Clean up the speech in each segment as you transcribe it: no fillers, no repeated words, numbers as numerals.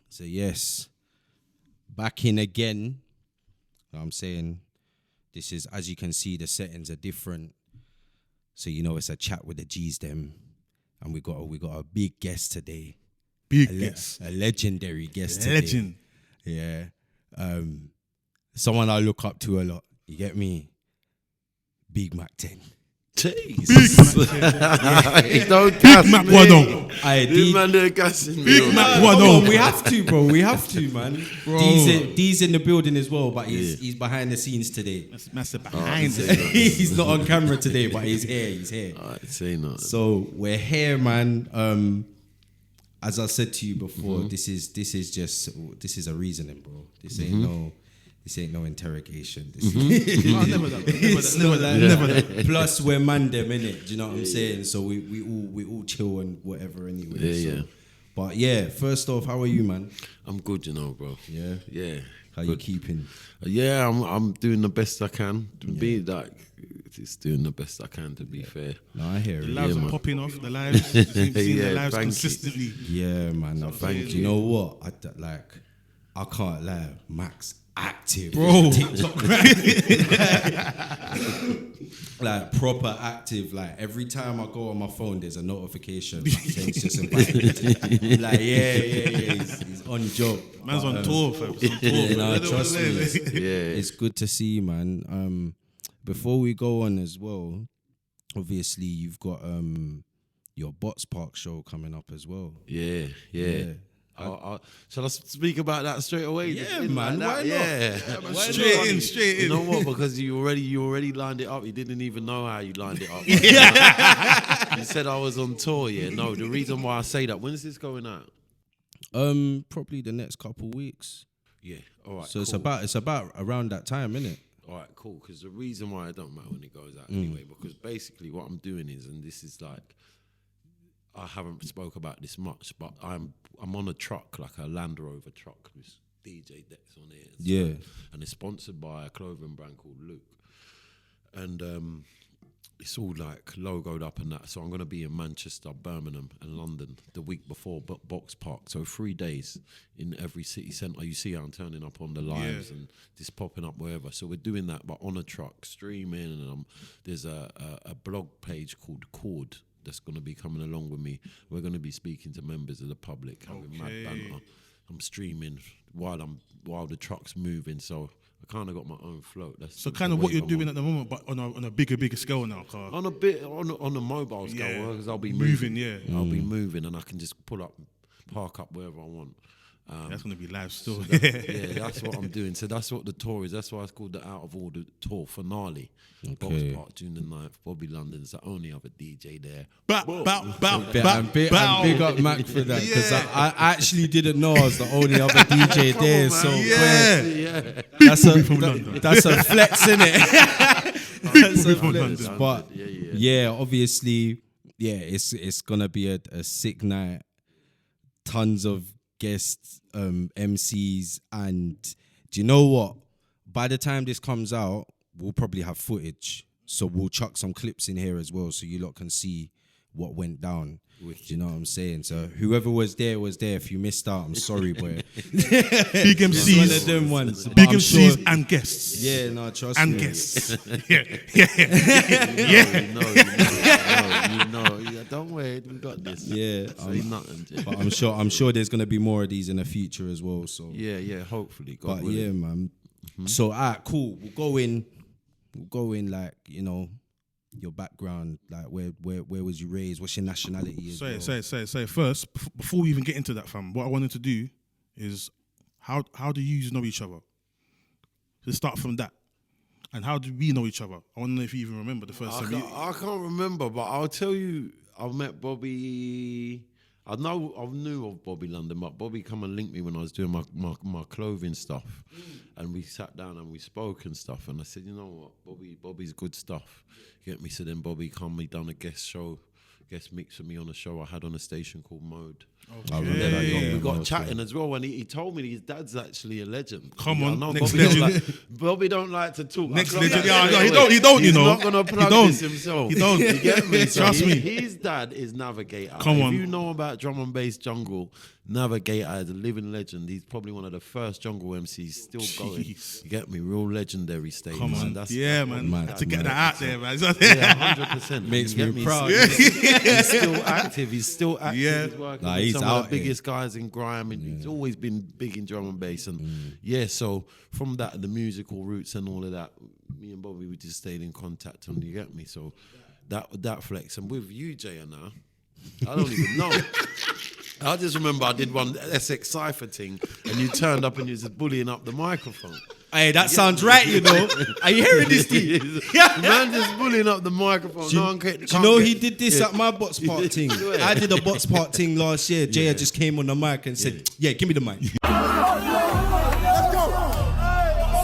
So yes, back in again. You know what I'm saying, this is, as you can see, the settings are different. So you know it's a chat with the G's them, and we got a big guest today. A legendary guest today. Legend. Yeah. Someone I look up to a lot. You get me? Big MAK 10. Jeez. Big Don't gas MAK me. Guadon. Aye, This man there gassing me. Big MAK Come on, Guadon. we have to, bro. We have to, man. Bro. D's in the building as well, but he's behind the scenes today. That's massive behind Oh, it. He's not on camera today, but he's here. He's here. Alright, say no. So we're here, man. As I said to you before, this is a reasoning, bro. This ain't no interrogation. This Oh, never that. Never that. Plus we're man them, innit? Do you know what I'm saying? So we all chill and whatever anyway. Yeah. But yeah, first off, how are you, man? I'm good, you know, bro. Yeah. Yeah. How you keeping? Yeah, I'm doing the best I can. To be like, it's doing the best I can, to be fair. No, I hear The it. lives man. are popping off. The lives. Seeing Yeah, the lives thank you. consistently. Yeah, man. No, Thank you. You know what? I can't lie. Max active, Bro. TikTok, like proper active. Like every time I go on my phone, there's a notification. Saying just invited. Like he's on job. Man's on tour, fam. He's on tour. Yeah, no, I don't trust wanna me. say, Yeah. It's good to see you, man. Before we go on as well, obviously you've got your Bots Park show coming up as well. Yeah. Shall I speak about that straight away? Yeah, Just man, that? why not? Yeah. Straight in. You know what? Because you already lined it up. You didn't even know how you lined it up. You said I was on tour. Yeah. No, the reason why I say that. When is this going out? Probably the next couple weeks. Yeah. All right. So cool. it's about around that time, innit? All right, cool. Because the reason why it don't matter when it goes out anyway, because basically what I'm doing is, and this is like, I haven't spoke about this much, but I'm on a truck, like a Land Rover truck with DJ decks on it. And Yeah. stuff, and it's sponsored by a clothing brand called Luke. And it's all like logoed up and that. So I'm going to be in Manchester, Birmingham and London the week before Box Park. So 3 days in every city centre. You see how I'm turning up on the lives and just popping up wherever. So we're doing that, but on a truck, streaming. And there's a blog page called Chord that's going to be coming along with me. We're going to be speaking to members of the public, having mad banter. I'm streaming while the truck's moving. So I kind of got my own float. That's So kind of what you're doing at the moment, but on a bigger scale now, car. on a mobile scale, because I'll be Moving, moving. yeah. I'll be moving, and I can just park up wherever I want. That's gonna be live still. Yeah, that's what I'm doing. So that's what the tour is. That's why it's called the Out of Order Tour finale. Box Park, June the 9th. Bobby London's the only other DJ there. And big up Mac for that, because I actually didn't know I was the only other DJ there. So that's a flex, innit? That's a flex. But yeah, obviously, it's gonna be a sick night. Tons of guests, MCs, and do you know what? By the time this comes out, we'll probably have footage. So we'll chuck some clips in here as well, so you lot can see what went down. Do you know what I'm saying? So whoever was there was there. If you missed out, I'm sorry, boy. Big It's one of MCs, them ones. big But I'm MCs sure- and guests. Yeah, no, trust And me. guests. No, don't worry, we got this. Yeah, Say nothing, Jay. but I'm sure there's gonna be more of these in the future as well. So Yeah, hopefully. God but willing. yeah, man. So alright, cool. We'll go in like, you know, your background, like where was you raised? What's your nationality? As well? Say first, before we even get into that, fam, what I wanted to do is how do you know each other? Let's start from that. And how do we know each other? I want to know if you even remember the first time. I can't remember, but I'll tell you, I met Bobby. I knew of Bobby London, but Bobby come and linked me when I was doing my clothing stuff. And we sat down and we spoke and stuff. And I said, you know what, Bobby's good stuff. You get me? So then Bobby come, he done a guest mix for me on a show I had on a station called Mode. Okay. We got chatting as well, and he told me his dad's actually a legend. Come on, I know next Bobby legend. Bobby don't like to talk. Next I feel legend. like Yeah, he don't. He's You know, not gonna plug this himself. He don't. You get me? Trust me. His dad is Navigator. Come on. If you know about drum and bass jungle, Navigator is a living legend. He's probably one of the first jungle MCs still going. You get me? Real legendary status. Come on. That's man. mad, To get mad. that out there, man. Yeah, 100%. Makes You me get proud. He's still active. He's still active. Yeah. He's working Nah, with he's some out of the here. biggest guys in grime, and he's always been big in drum and bass. And so from that, the musical roots and all of that, me and Bobby, we just stayed in contact. And you get me? So that flex. And with you, Jay, now, I don't even know. I just remember I did one Essex Cypher thing, and you turned up and you was just bullying up the microphone. Hey, that sounds right, you know. Are you hearing this thing? Man just bullying up the microphone. Do you know he did this at my box part thing? I did a box part thing last year. Jaya just came on the mic and said, yeah, give me the mic. Let's go.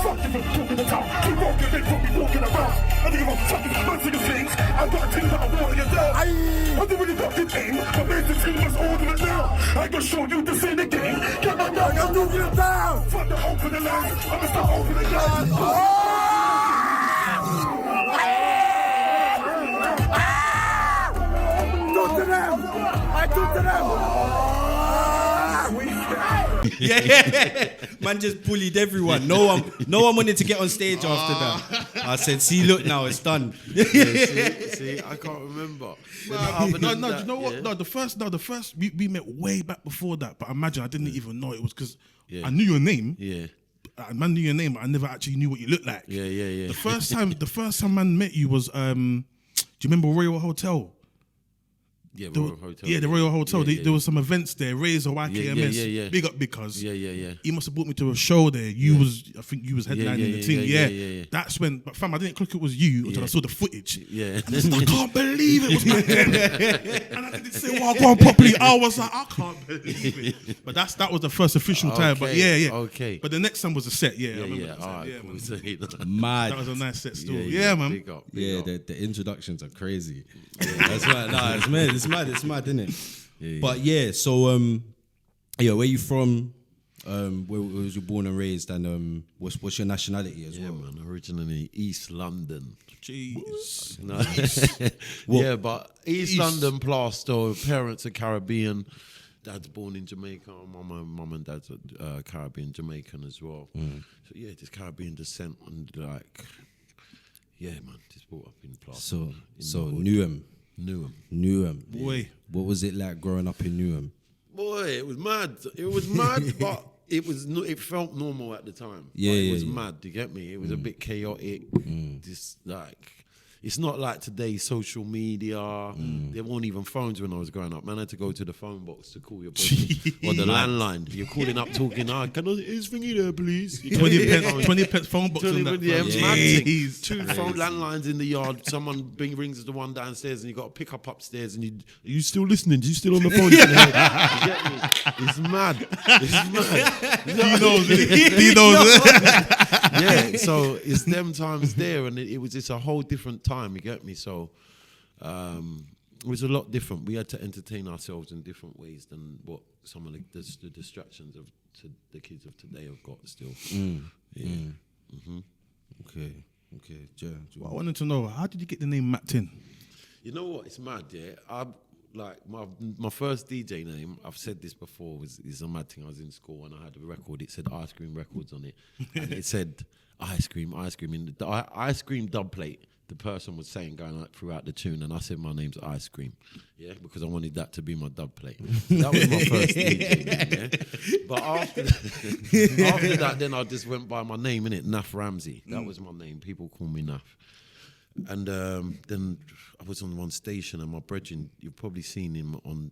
Fuck you for talking the talk. Keep walking, they put me walking around. I think I'm fucking bunching of things. I've got things that I'm warning you down. I don't really got the aim, but there's the team that's ordering it now. I can show you this in the game. Come on now, I'm moving it down. Fuck the open the line. I'm gonna start opening the Talk to them. I talk to them. Yeah, man just bullied everyone. No one wanted to get on stage after that. I said, see, look now, it's done. See, I can't remember. No, you know what? Yeah. No, the first we met way back before that. But imagine I didn't even know it was because Yeah. I knew your name. Yeah, Man knew your name, but I never actually knew what you looked like. yeah. The first time man met you was do you remember Royal Hotel? Yeah, The- Royal Hotel. Yeah, the Royal Hotel. Yeah, There was some events there. Razor, YKMS. yeah. Big up because Yeah. he must have brought me to a show there. I think you was headlining the thing. Yeah. That's when. But fam, I didn't click it was you until I saw the footage. Yeah. And I said, I can't believe it was back then. And I didn't say, well, go on properly. I was like, I can't believe it. But that was the first official time. But yeah. Okay. But the next time was a set. Yeah, I remember Yeah. that All set. right, Yeah, cool. man. So, Mad. That was a nice set still. yeah, man. Big up. Yeah, the introductions are crazy. That's mad. Nah, it's mad, isn't it? Yeah. But yeah, so where you from? Where was you born and raised, and what's your nationality as Yeah, well? man. Originally East London. Jeez. No. Yeah, but East London plaster. Parents are Caribbean. Dad's born in Jamaica. Mum and dad's Caribbean Jamaican as well. So yeah, just Caribbean descent and yeah, man. Just brought up in plaster. So Newham. Boy. What was it like growing up in Newham? Boy, it was mad. But it felt normal at the time. Yeah, Like, it yeah, was yeah. mad. You get me? It was a bit chaotic. Just like it's not like today's social media. There weren't even phones when I was growing up. Man, I had to go to the phone box to call your boyfriend or the landline. You're calling up talking. Can I is thingy there, please? 20 pence phone box on that. Yeah, fam. mad thing. Jeez. Two phone landlines in the yard. Someone rings the one downstairs, and you got to pick up upstairs. And are you still listening? Are you still on the phone? You get me? It's mad. It's mad. He knows it. He knows it. Yeah, so it's them times there, and it was just a whole different time. You get me? So it was a lot different. We had to entertain ourselves in different ways than what some of the distractions of the kids of today have got still. Yeah. Okay. I wanted to know, how did you get the name Matt Tin? You know what? It's mad, yeah. Like my first DJ name, I've said this before, is a mad thing. I was in school and I had a record. It said Ice Cream Records on it, and it said ice cream. In the ice cream dub plate, the person was saying going like throughout the tune, and I said my name's Ice Cream, yeah, because I wanted that to be my dub plate. That was my first DJ name, yeah. But after that, then I just went by my name, innit, Naf Ramsey. That was my name. People call me Naf. And then I was on one station, and my brethren, you've probably seen him on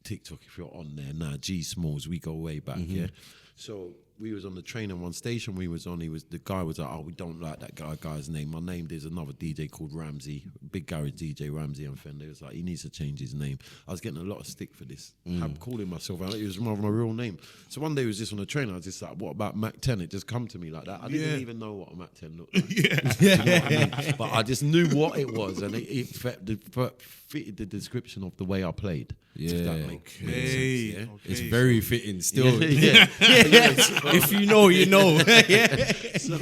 TikTok if you're on there now. G Smalls, we go way back, yeah. So we was on the train, and one station we was on, the guy was like, "Oh, we don't like that guy's name. My name, there's another DJ called Ramsey, big garage DJ, Ramsey and Fender. He was like, he needs to change his name. I was getting a lot of stick for this. I'm calling myself out. It was my real name. So one day it was just on a train. I was just like, what about MAK 10? It just come to me like that. I didn't even know what a MAK 10 looked like. You know what I mean? But I just knew what it was, and it fitted the description of the way I played. If that makes sense. Yeah? It's very fitting still. Yeah. If you know, you know. So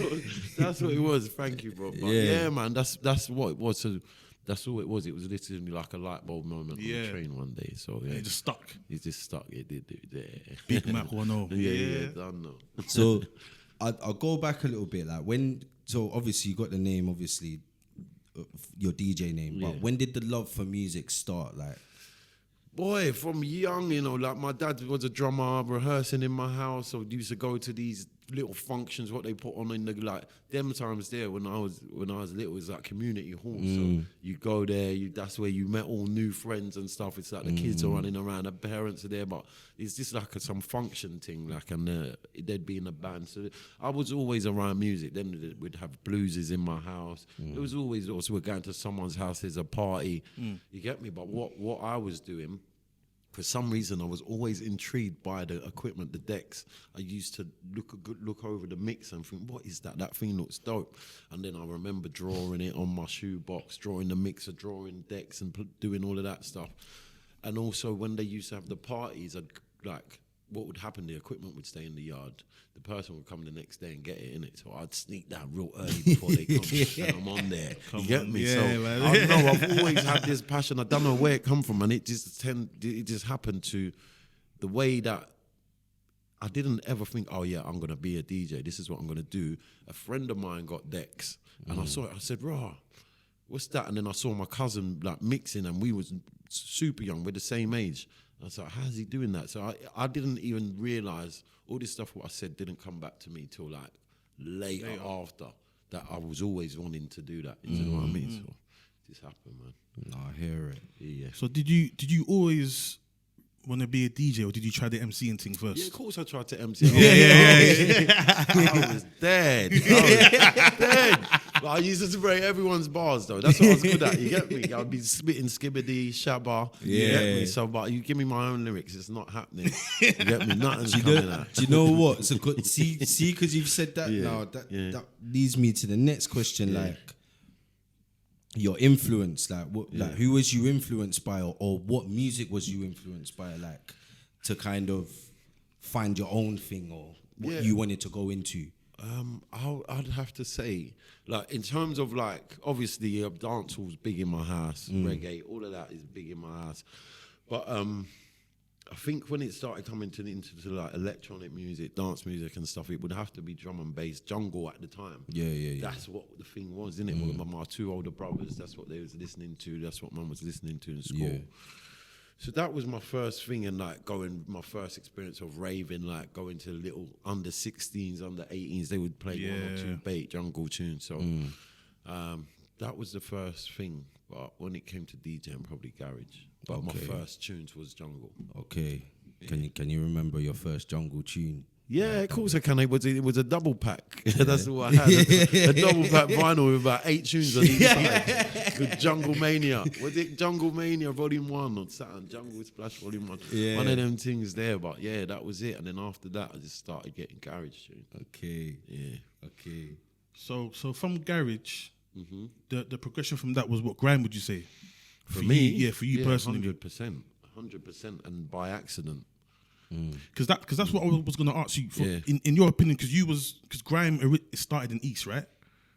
that's what it was. Thank you, bro. But yeah, man, that's what it was. So that's all it was. It was literally like a light bulb moment on the train one day. So yeah, It just stuck. it just stuck. It did. Yeah. Big Mac 1-0. Yeah, done know. So I'll go back a little bit. Like so obviously you got the name, obviously your DJ name. But when did the love for music start? Like, Boy, from young, you know, like my dad was a drummer, rehearsing in my house. So used to go to these little functions, what they put on in the, like, them times there when I was little, it was like community halls. So you go there, that's where you met all new friends and stuff. It's like the kids are running around, the parents are there, but it's just like some function thing, like, and they'd be in a band. So I was always around music. Then we'd have blueses in my house. It was always also we're going to someone's house, there's a party. You get me? But what I was doing, for some reason, I was always intrigued by the equipment, the decks. I used to look over the mix and think, what is that? That thing looks dope. And then I remember drawing it on my shoebox, drawing the mixer, drawing decks and doing all of that stuff. And also when they used to have the parties, what would happen, the equipment would stay in the yard. The person would come the next day and get it in it. So I'd sneak down real early before they come and I'm on there. You get me? Yeah, so man. I know I've always had this passion. I don't know where it come from, and it just happened to the way that I didn't ever think, oh yeah, I'm gonna be a DJ. This is what I'm gonna do. A friend of mine got decks, and I saw it. I said, "Rah, what's that?" And then I saw my cousin like mixing, and we was super young. We're the same age. I was like, how's he doing that? So I didn't even realise all this stuff what I said didn't come back to me till like later after that I was always wanting to do that. You know what I mean? So this happened, man. no, I hear it. Yeah. So did you always want to be a DJ, or did you try the MCing thing first? Yeah, of course I tried to MC. I was dead. But I used to spray everyone's bars though. That's what I was good at. You get me? I'd be spitting skibbity, shabba. You get me? So, but you give me my own lyrics, it's not happening. You get me? Nothing's coming out. Do you know what? So see, because you've said that now, that leads me to the next question. Like, your influence, like what, like who was you influenced by, or what music was you influenced by, like, to kind of find your own thing, or what you wanted to go into? I'd have to say, like, in terms of, like, obviously dancehall's big in my house, reggae, all of that is big in my house, but I think when it started coming into like electronic music, dance music and stuff, it would have to be drum and bass, jungle at the time. Yeah. That's what the thing was, isn't it? With my two older brothers, that's what they was listening to. That's what mum was listening to in school. Yeah. So that was my first thing, and like my first experience of raving, like going to little under 16s, under 18s, they would play one or two bait jungle tunes. So that was the first thing. But when it came to DJing, probably garage. But my first tunes was jungle. Okay. Yeah. Can you remember your first jungle tune? Yeah, of course I can. It was a double pack. That's all I had. A double pack vinyl with about 8 tunes on each side. Good Jungle Mania. Was it Jungle Mania Volume 1 or something? Jungle Splash Volume 1. Yeah. One of them things there. But yeah, that was it. And then after that, I just started getting garage tunes. Okay. Yeah. Okay. So from garage, the progression from that was what? Grime, would you say? For me? Yeah, for you personally. 100%. 100%. And by accident. Because that's what I was going to ask you. In your opinion, because Grime started in East, right?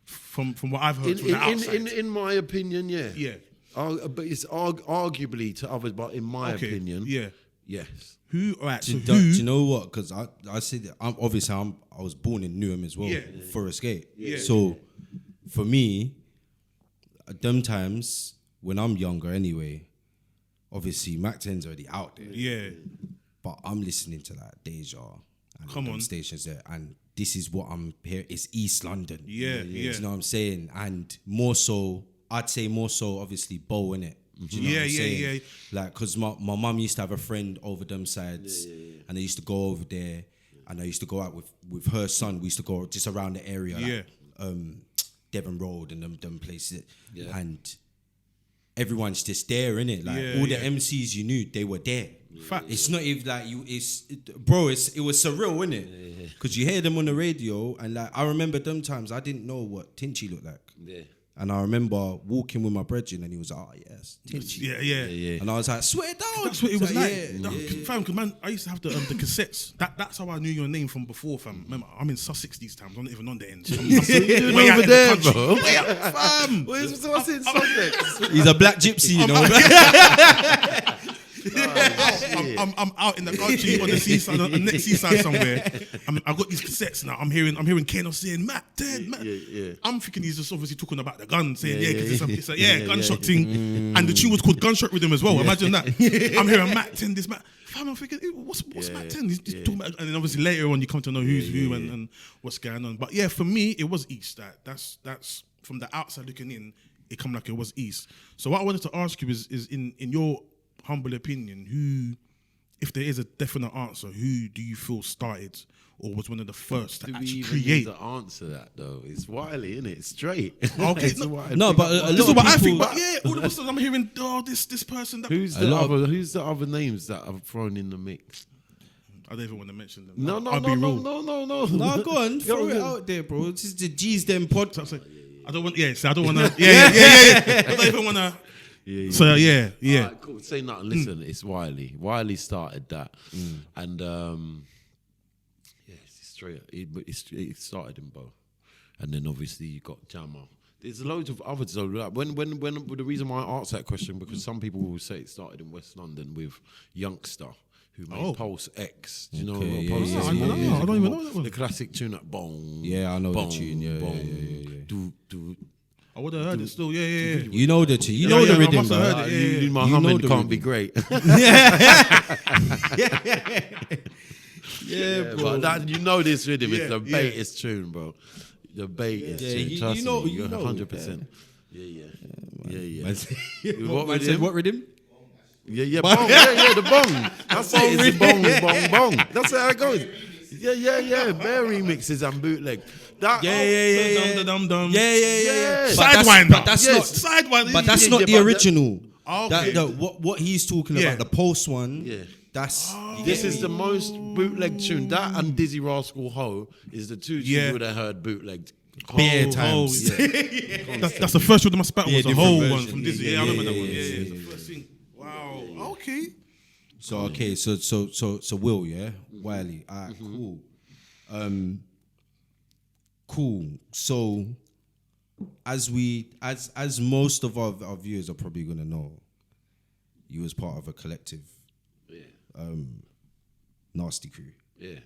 From what I've heard from the outside. In my opinion, yeah. Yeah. But it's arguably to others, but in my opinion, yes. Do you know what? Because I said I was born in Newham as well, Forest Gate. Yeah. So for me, at them times when I'm younger, anyway, obviously MAK 10's already out there. Yeah. But I'm listening to like Deja and them stations there, and this is what I'm hearing. It's East London. Yeah. You know what I'm saying? And more so, I'd say more so, obviously, Bow, innit? Do you know what I'm saying? Like, because my mum used to have a friend over them sides, and I used to go over there, and I used to go out with her son. We used to go just around the area, like, Devon Road and them places. Yeah. And everyone's just there, innit? Like Yeah, all the yeah. MCs you knew, they were there. Fact. It's not even like you. It was surreal, innit? Because you hear them on the radio, and like I remember them times I didn't know what Tinchy looked like. Yeah. And I remember walking with my brethren, and he was like, "Oh yes, Tinchy." Yeah. And I was like, "Swear down." That's what it was like. Yeah. Fam, because man, I used to have the cassettes. That's how I knew your name from before, fam. Remember, I'm in Sussex these times. I'm not even on the end. So I'm doing way out over in there, the country. bro? Way out, fam. What's in Sussex? He's a black gypsy, you know. I'm out in the country on the seaside, on the next seaside somewhere. I got these cassettes now. I'm hearing Kano saying Matt, dead, Matt. Yeah. I'm thinking he's just obviously talking about the gun, saying because it's a gunshot thing, and the tune was called Gunshot Rhythm as well. Imagine that. I'm hearing Matt 10, this Matt. Fam, I'm thinking, what's Matt 10? He's talking about, and then obviously later on you come to know who's who and what's going on. But yeah, for me it was East. That's from the outside looking in, it come like it was East. So what I wanted to ask you is in your humble opinion, who, if there is a definite answer, who do you feel started or was one of the first to Do we actually even create? need to answer that though? It's Wiley, isn't it? Straight. Okay, It's no, Wiley. No, but a This lot is of what I people. think. But yeah, all of a sudden I'm hearing this person. That Who's the other names that I've thrown in the mix? I don't even want to mention them. No. No, go on, throw it out there, bro. This is the G's them pod. I don't want. Yeah, so I don't want to. Yeah. I don't even want to. So yeah. Alright, cool. Say nothing. Listen, it's Wiley. Wiley started that, and it's straight. It started in Bo, and then obviously you got Jammer. There's loads of others though. Like when the reason why I asked that question, because some people will say it started in West London with Youngster, who made Pulse X. Do you know what Pulse X? I don't even know that one. The classic tune at Bong. Yeah, I know bong, the tune. Yeah. Do. I would have heard it still. Yeah. You know the tune. You know the I rhythm, must have bro. heard it, yeah. Muhammad the can't be great. Yeah, bro. But that, you know this rhythm. It's the Yeah. baitest tune, bro. The baitest tune. you Trust know- me. you know, 100%. Yeah. Man said, what rhythm? Yeah, bong. Yeah, the bong. That's it. It's bong. That's how it goes. Yeah. Bare remixes and bootleg. That, Dum. Yeah. Sidewinder. But that's not. Sidewinder. But that's Yeah, not yeah, the but original. Okay. What he's talking Yeah. about, the Pulse one. Yeah. That's This is the most bootleg tune. That and Dizzy Rascal Ho is the two tunes you would have heard bootlegged. bare times. That's the first one that my spat was a different whole version. one from Disney. Yeah, I remember that one. Yeah, yeah. the first thing. Wow. Okay. So okay, so Will, yeah, Wiley, alright, cool, cool. So as most of our viewers are probably gonna know, you was part of a collective, Nasty Crew. Yeah.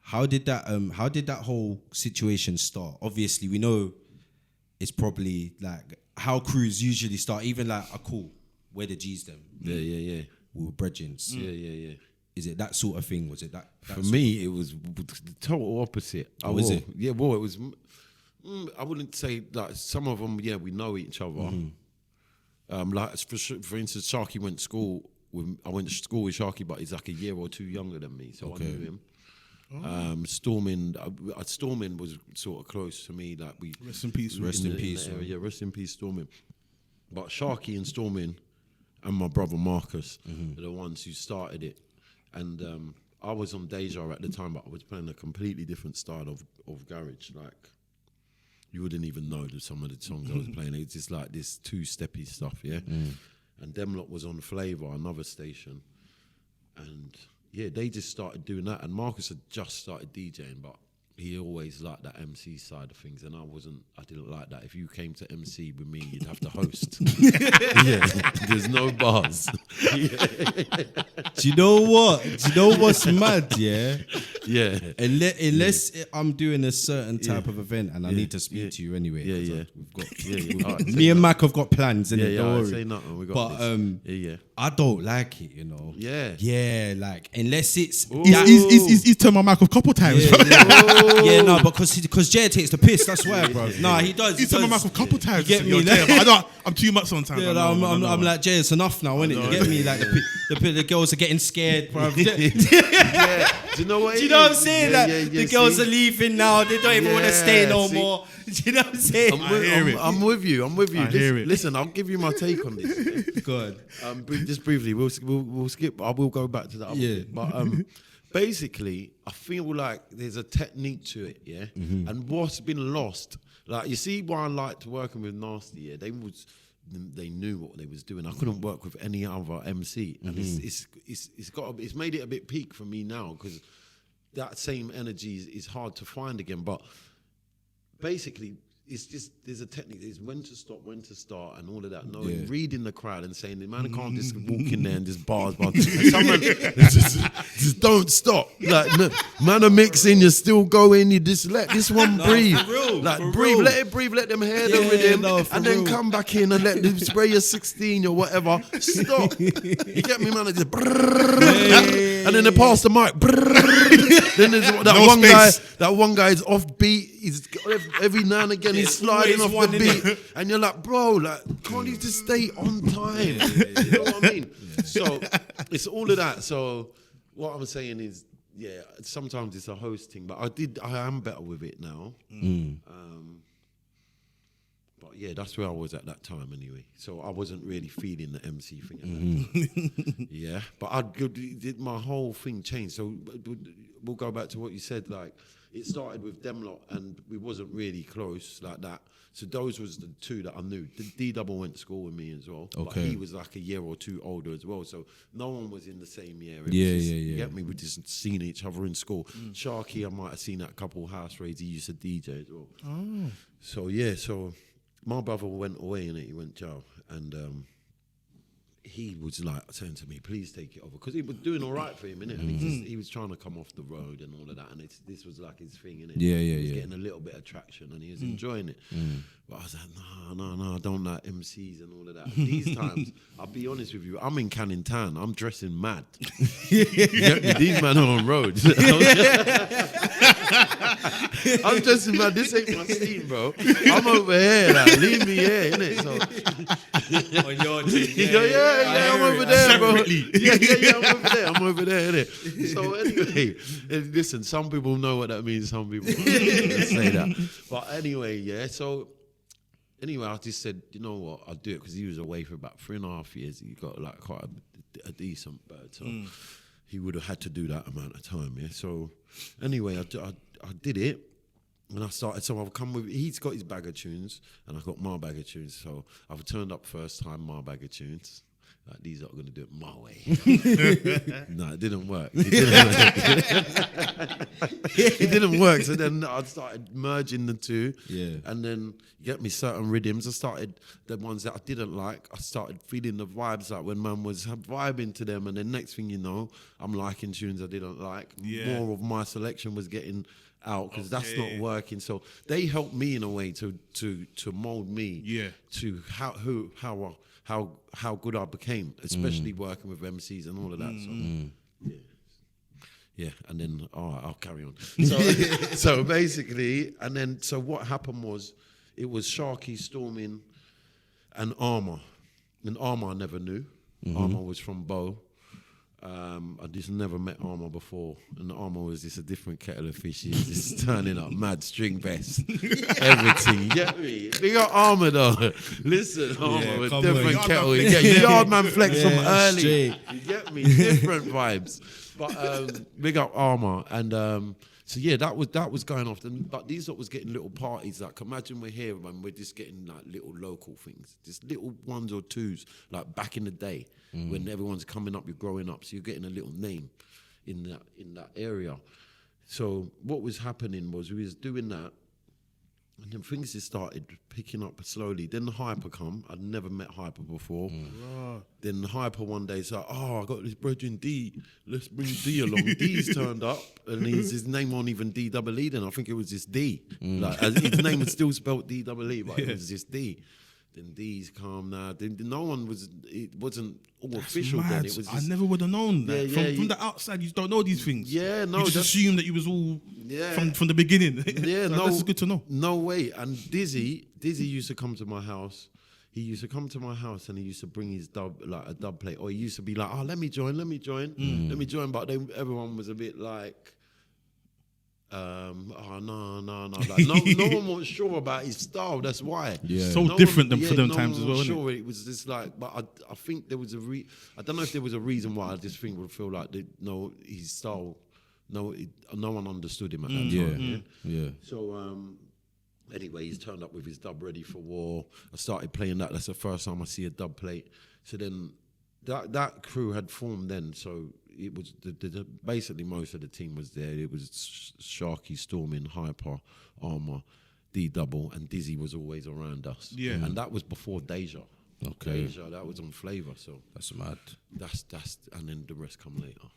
How did that whole situation start? Obviously, we know it's probably like how crews usually start. Even like a cool, where the G's them. Yeah. We were brethrens. Yeah. Is it that sort of thing? Was it that For me, it was the total opposite. Oh, is it? Yeah, well, it was. I wouldn't say like some of them. Yeah, we know each other. Like for instance, Sharky went to school. I went to school with Sharky, but he's like a year or two younger than me, so I knew him. Stormin was sort of close to me. Like we Rest in peace. Rest in peace. the area. Yeah, rest in peace, Stormin. But Sharky and Stormin and my brother Marcus are the ones who started it. And I was on Deja at the time, but I was playing a completely different style of garage. Like you wouldn't even know that some of the songs I was playing. It's just like this two-steppy stuff, yeah. And Demlot was on Flavor, another station, and yeah, they just started doing that. And Marcus had just started DJing, but he always liked that MC side of things, and I didn't like that. If you came to MC with me, you'd have to host. Yeah, there's no bars. Do you know what? Do you know what's mad? Yeah. Yeah. Unless I'm doing a certain type of event and I need to speak to you anyway. Yeah. We've got Yeah. me and Mac have got plans, and Yeah, don't I'd worry. say nothing. We got But this. Yeah. I don't like it, you know. Yeah. Yeah, like unless it's He's turned my mic off a couple times. bro. yeah, no, because Jay takes the piss. That's why, bro. Nah, he does. He's turned my mic off a couple times. You get me? Yeah, but I'm too much sometimes. Yeah, I know, I'm like, Jay, it's enough now, innit? You get me? Like the girls are getting scared, bro. Yeah. Do you know what? know what I'm saying? Yeah, Like, yeah, the yeah, girls see? are leaving now. They don't even want to stay Yeah, no see? more. Do you know what I'm saying? I'm with you. I hear it. Listen, I'll give you my take on this. Yeah? Good. Just briefly, we'll skip. I will go back to that. Yeah. Bit, but basically, I feel like there's a technique to it. Yeah, and what's been lost, like you see, why I liked working with Nasty. Yeah, they knew what they was doing. I couldn't work with any other MC, and it's made it a bit peak for me now because that same energy is hard to find again. But basically, it's just there's a technique. It's when to stop, when to start, and all of that. Reading the crowd and saying, the man can't just walk in there and just bars. And someone just don't stop. Like man are mixing, you still going. You just let this one breathe. For real, like for breathe, real. let it breatth. Let them hear the rhythm, and then come back in and let them spray your 16 or whatever. Stop. You get me, man? Just and then they pass the mic. Then there's that one guy is off beat. He's every now and again he's sliding off the beat, and you're like, bro, like, can't you just stay on time? You know what I mean? So it's all of that. So what I'm saying is, yeah, sometimes it's a hosting, but I am better with it now. But yeah, that's where I was at that time anyway. So I wasn't really feeling the MC thing at that time. Yeah, but my whole thing changed. So we'll go back to what you said. Like, it started with them lot, and we wasn't really close like that. So those was the two that I knew. D-Double went to school with me as well. But he was like a year or two older as well. So no one was in the same year. You get me? We just seen each other in school. Sharky, I might have seen that couple house raids. He used to DJ as well. Oh. So yeah, so my brother went away and he went jail, and he was like saying to me, please take it over, because he was doing all right for him, innit? And he was trying to come off the road and all of that, and this was like his thing, innit? He was getting a little bit of traction and he was enjoying it. But I was like, no, I don't like MCs and all of that. These times, I'll be honest with you, I'm in Canning Town, I'm dressing mad. You get me? These men are on roads. I'm dressing mad, this ain't my scene, bro. I'm over here, like, leave me here, innit? So, On your team, yeah, I'm over there, bro. Yeah, I'm over there, innit? So anyway, listen, some people know what that means, some people say that. But anyway, yeah, so anyway, I just said, you know what, I'll do it, because he was away for about 3.5 years. He got like quite a decent bird, so he would have had to do that amount of time, yeah. So anyway, I did it. And I started, so I've come with, he's got his bag of tunes, and I've got my bag of tunes. So I've turned up first time, my bag of tunes. Like, these are going to do it my way. No, it didn't work. It didn't work. So then I started merging the two. Yeah. And then you get me certain rhythms. I started, the ones that I didn't like, I started feeling the vibes, like when man was vibing to them. And then next thing you know, I'm liking tunes I didn't like. Yeah. More of my selection was getting out, because that's not working. So they helped me in a way to mold me to how good I became, especially working with MCs and all of that. So yeah, and then I'll carry on. So basically, and then so what happened was, it was Sharky, Storming, and Armour. And Armour I never knew. Armour was from Bow. I just never met Armour before, and Armour was just a different kettle of fish. He was just turning up, mad string vest, everything. You get me? Big up Armour though. Listen, Armour with different kettle. You get Yardman flex from early. Straight. You get me? Different vibes. But big up Armour, and so yeah, that was going off. But these lot was getting little parties. Like, imagine we're here and we're just getting like little local things, just little ones or twos, like back in the day when everyone's coming up, you're growing up, so you're getting a little name in that area. So what was happening was, we was doing that, and then things just started picking up slowly. Then the Hyper come. I'd never met Hyper before. Then the Hyper one day said, I got this brethren D. Let's bring D along. D's turned up, and his name wasn't even D-double-E then. I think it was just D. Like, his name was still spelled D-double-E, but it was just D. Then D's come now. Then no one was, it wasn't all official then. It was just, I never would have known that. From the outside, you don't know these things. Yeah, no. You just assume that you was all from the beginning. Yeah, no. That's good to know. No way. And Dizzy used to come to my house. He used to come to my house and he used to bring his dub, like a dub plate. Or he used to be like, let me join. But then everyone was a bit like, No. Like, no one was sure about his style. That's why. Yeah. So No different one, than for them no times one as well. was Isn't sure it was just like, but I think there was I don't know if there was a reason why. I just think would feel like his style. No one understood him at that time. Yeah. So anyway, he's turned up with his dub Ready for War. I started playing that. That's the first time I see a dub plate. So then that crew had formed then. So it was basically most of the team was there. It was Sharky, Stormin, Hyper, Armour, D Double, and Dizzy was always around us. Yeah. And that was before Deja. Okay. Deja, that was on Flavor. So That's mad. that's and then the rest come later.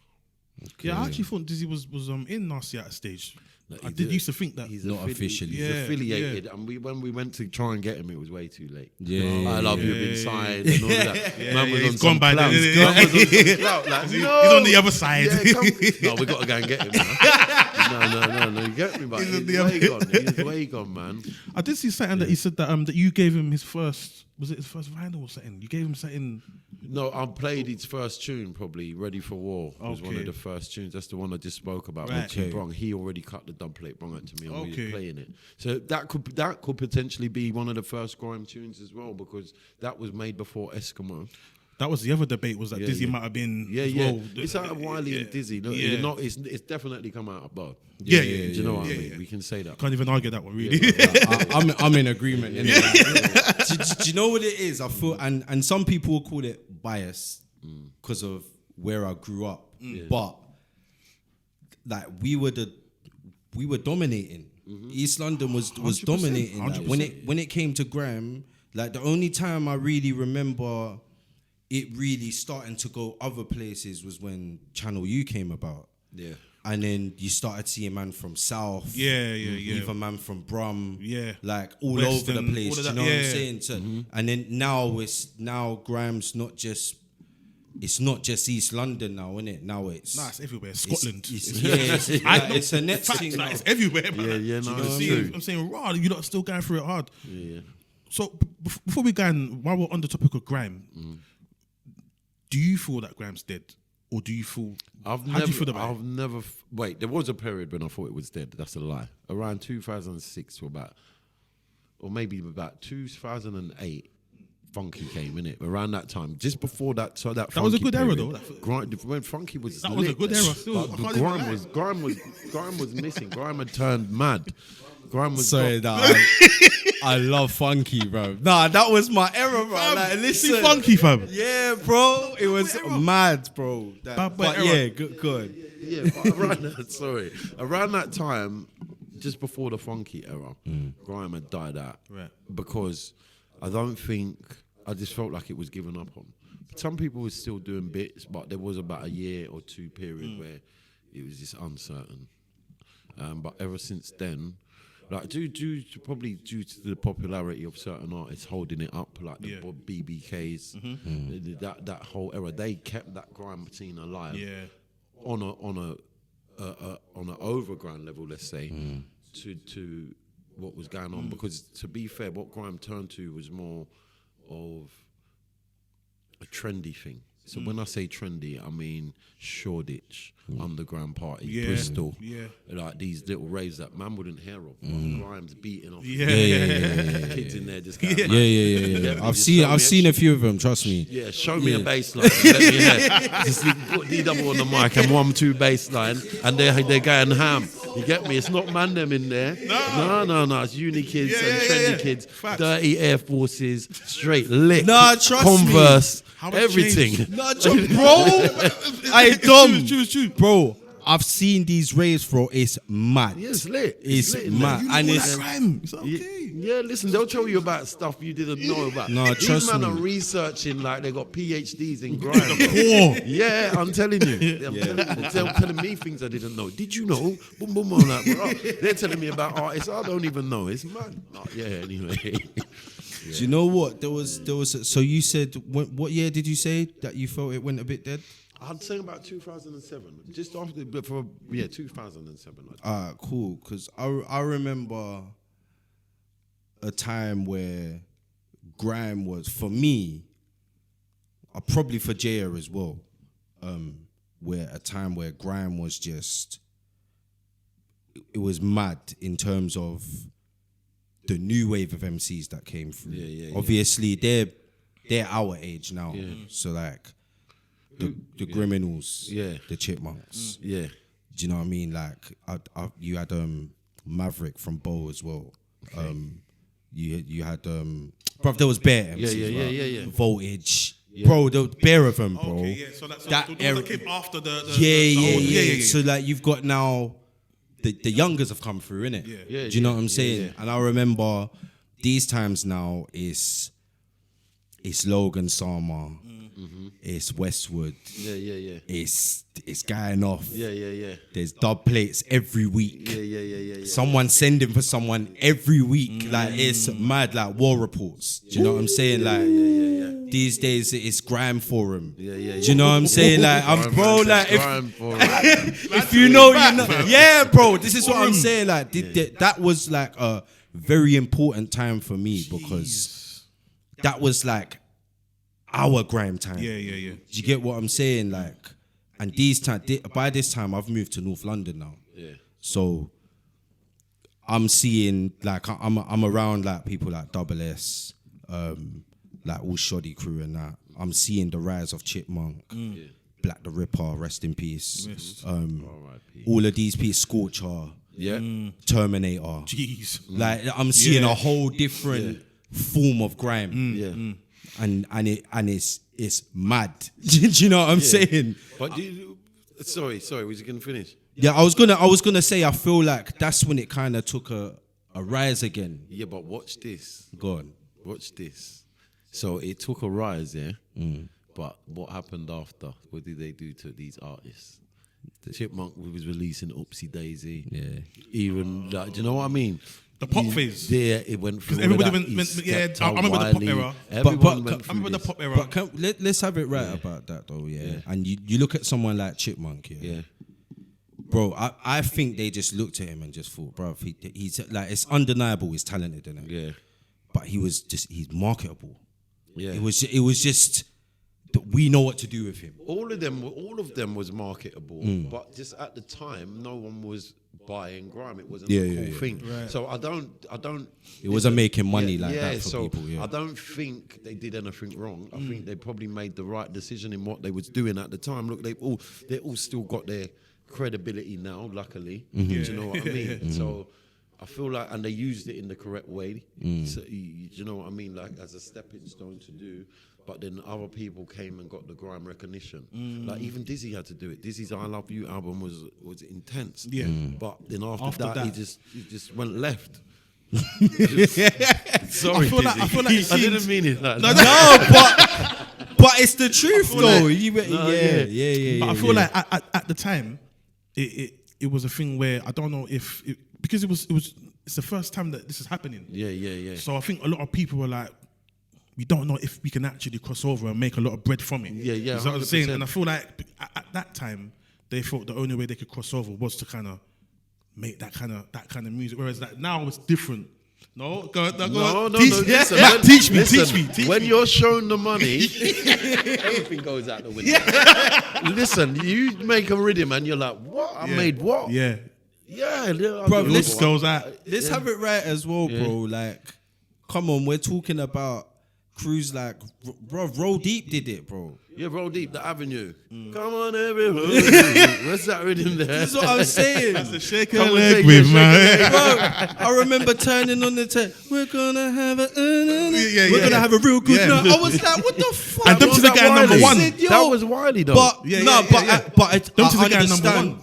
Yeah, I actually thought Dizzy was in Nasty at a stage. No, I did used to think that. He's Not officially. He's affiliated, and when we went to try and get him, it was way too late. Yeah. I love you inside and all of that. Man was on he's some gone by then, clout. isn't he? Man was on some clout, like, He's no. on the other side. Yeah, no, we got to go and get him. Man. No, you get me, but he's way gone, man. I did see something that he said that you gave him his first. Was it his first vinyl or something? You gave him something. No, I played his first tune, probably Ready for War was one Okay. of the first tunes. That's the one I just spoke about. Right. Richie Okay. Brong, he already cut the dub plate, brung it to me, and we Okay. were playing it. So that could potentially be one of the first grime tunes as well, because that was made before Eskimo. That was the other debate. Was that Yeah, Dizzy yeah. might have been? Yeah, as yeah. well. It's out of Wiley and Dizzy. No, Yeah. it's definitely come out of Bo. Yeah, Do you know what I mean? yeah. We can say that. Can't even argue that one, really. I'm in agreement. Do you know what it is? I feel, and some people will call it bias because of where I grew up, but like we were dominating. East London was 100%, dominating. Like, 100%. when it came to grime, like the only time I really remember it really starting to go other places was when Channel U came about. Yeah. And then you started seeing man from South. Yeah. Even man from Brum. Yeah. Like all Western, over the place. all of Do you that, know what I'm yeah. saying? So, and then now grime's not just East London now, isn't it? Now it's Nah, it's everywhere. Scotland. It's a next thing now. It's everywhere, man. Yeah, no, Do you it's know what I'm true. saying? I'm saying, raw, you lot are still going through it hard. Yeah. So before we go on, while we're on the topic of grime, do you feel that grime's dead, or do you feel? How do you feel about it? Wait, there was a period when I thought it was dead. That's a lie. Around 2006 to or maybe about 2008, Funky came in it. Around that time, just before that, so that was a Funky good era, period, though. Grime, when Funky was That was a lit, good era still. but I the can't even grime was missing. Grime had turned mad. Grime was Sorry, I love Funky, bro. Nah, that was my era, bro. Like, listen, See Funky, fam. Yeah, bro. It was mad, bro. Bad boy But era. yeah, good. Yeah, but around that time, just before the Funky era, grime had died out. Right. Because I just felt like it was given up on. Some people were still doing bits, but there was about a year or two period where it was just uncertain. But ever since then, like probably due to the popularity of certain artists holding it up, like the BBKs, that whole era, they kept that grime scene alive. Yeah. On an overground level, let's say, to what was going on. Because to be fair, what grime turned to was more of a trendy thing. So when I say trendy, I mean Shoreditch, Underground Party, Bristol, like these little raves that man wouldn't hear of. Grime's beating off, kids in there just going mad. Yeah. I've seen a few of them. Trust me. Yeah, show me a bass line. Let me hear. Just put D double on the mic and 1-2 bass line, and they're going ham. You get me? It's not man them in there. No. It's uni kids and trendy kids, dirty Air Forces, straight lit. Nah, trust me. Converse, How it everything. changed. Nah, bro. I dumb. True. Bro, I've seen these raves, bro. It's mad. Yeah, it's lit. It's lit, mad. man. And All it's that grime. It's okay. Yeah, listen, they'll tell you about stuff you didn't know about. No, These trust men me. are researching like they got PhDs in grime. Yeah, I'm telling you. I'm telling you. They're telling me things I didn't know. Did you know? Boom, boom, boom. Like, bro, they're telling me about artists I don't even know. It's mad. Oh, yeah, anyway. Do you know what? There was. So you said, what year did you say that you felt it went a bit dead? I'd say about 2007. Just after, 2007. Cool. Because I remember a time where grime was, for me, probably for Jaya as well, where a time where grime was just, it was mad in terms of the new wave of MCs that came through. Obviously, they're our age now. So like the Criminals, the Chipmunks. Yeah. Do you know what I mean? Like you had Maverick from Bow as well. You had bro, there was bare MCs. Yeah. Voltage. Bro, there was bare of them, bro. Okay, yeah. So that that era came after the yeah. So like you've got now the youngers have come through, innit? Yeah. Do you know what I'm saying? And I remember these times now it's Logan Sama, it's Westwood, it's going off. Yeah. There's dub plates every week. Yeah. Someone sending for someone every week. Like it's mad, like war reports. Do you know what I'm saying? Like these days it's Grime Forum. Do you know what I'm saying? Like I'm bro, like if you know, you know. Yeah, bro. This is what I'm saying. Like that was like a very important time for me because that was like our grime time. Yeah. Do you get what I'm saying? Like, and by this time I've moved to North London now. Yeah. So I'm seeing like I'm around like people like Double S, like all Shoddy crew and that. I'm seeing the rise of Chipmunk, Black the Ripper, rest in peace. All of these people, Scorcher, Terminator. Jeez. Like I'm seeing a whole different form of grime. And it's mad. Do you know what I'm saying? But sorry, was you gonna finish? Yeah, I was gonna say I feel like that's when it kind of took a rise again. Yeah, but watch this. Go on. Watch this. So it took a rise, but what happened after? What did they do to these artists? The Chipmunk was releasing Oopsie Daisy. Yeah. Even like, do you know what I mean? The pop phase. Yeah, it went through. Everybody all of that. went, I remember the pop era. Everyone went I through remember the this. pop era. But let's have it right about that though, And you look at someone like Chipmunk, bro. I think they just looked at him and just thought, bro, he's like, it's undeniable he's talented, isn't it? Yeah. But he's marketable. Yeah. It was just that we know what to do with him. All of them was marketable, but just at the time, no one was buying grime. It wasn't a cool thing. Right. So I don't. It wasn't making money like that for people. Yeah. I don't think they did anything wrong. I think they probably made the right decision in what they was doing at the time. Look, they all still got their credibility now. Luckily, do you know what I mean? So I feel like, and they used it in the correct way. So, you know what I mean? Like as a stepping stone to do. But then other people came and got the grime recognition. Like even Dizzy had to do it. Dizzy's "I Love You" album was intense. Yeah. But then after that, he just went left. Sorry, I feel like I didn't mean it. Like No, but it's the truth though. But I feel like at the time, it was a thing where I don't know if because it's the first time that this is happening. Yeah. So I think a lot of people were like, we don't know if we can actually cross over and make a lot of bread from it. Yeah. You know what I'm saying? And I feel like at that time, they thought the only way they could cross over was to kind of make that kind of music. Whereas like now it's different. No, go on. No. Listen, teach me. When you're shown the money, everything goes out the window. Listen, you make a rhythm and you're like, what? I made what? Yeah. Yeah. Bro, this goes out. Let's have it right as well, bro. Like, come on, we're talking about crews like, bro, Roll Deep did it, bro. Yeah, Roll Deep, the Avenue. Come on, everyone. What's that rhythm there? This is what I'm saying. That's a shake a leg with, man. Bro, I remember turning on the tape. We're gonna have we're gonna have a real good night. I was like, what the fuck? And them to the guy number one. That was Wiley though. But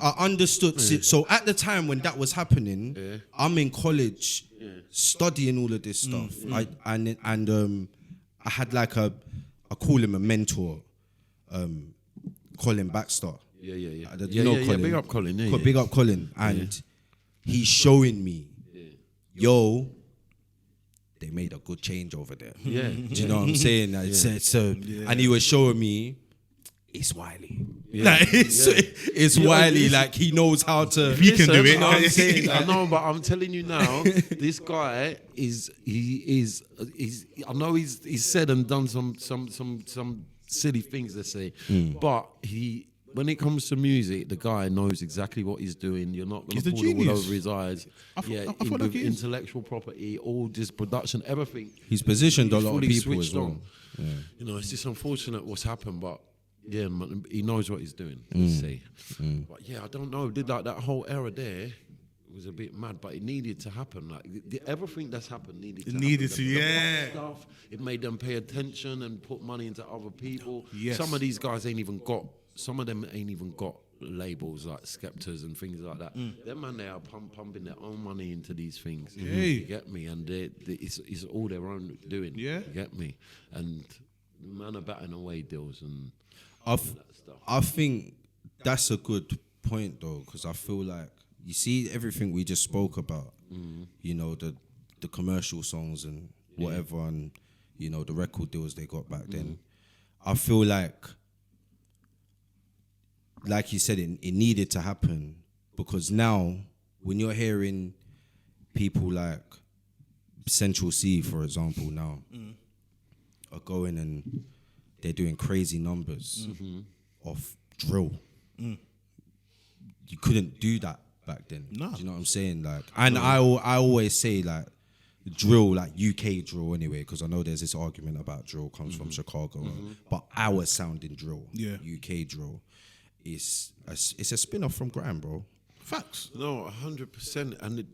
I understood. Yeah. So at the time when that was happening, I'm in college studying all of this stuff. I had like I call him a mentor, Colin Baxter. Yeah. You know Colin. Big up Colin. Yeah, Big up Colin. And he's showing me, yo, they made a good change over there. Yeah. Do you know what I'm saying? And he was showing me, it's Wiley. Yeah. Like, it's Wiley. Like he knows how to. If he can do it. You know what I'm saying? I know, but I'm telling you now, this guy is. I know he's said and done some silly things, let's say, but when it comes to music, the guy knows exactly what he's doing. You're not going He's to the pull the wool genius. over his eyes. I feel like he is. Intellectual property, all this production, everything. He's positioned a he's lot of fully people switched as well. on. You know, it's just unfortunate what's happened, but yeah, man, he knows what he's doing. Let's say, but yeah, I don't know. Did like that whole era there was a bit mad, but it needed to happen. Like everything that's happened needed. It to needed happen. to, The yeah. pop stuff. It made them pay attention and put money into other people. Yes. Some of these guys ain't even got. Some of them ain't even got labels like Skeptors and things like that. Them man, they are pumping their own money into these things. You get me? And it's all their own doing. Yeah. You get me? And man are batting away deals and I think that's a good point though, because I feel like you see everything we just spoke about. You know, the commercial songs and whatever, and you know the record deals they got back then. I feel like you said, it needed to happen, because now when you're hearing people like Central C, for example, now are going and they're doing crazy numbers of drill. You couldn't do that back then. No. Do you know what I'm saying? Like, and I always say like drill, like UK drill anyway, because I know there's this argument about drill comes from Chicago, but our sounding drill, UK drill, is a spin-off from Grime, bro. Facts. no, 100%. And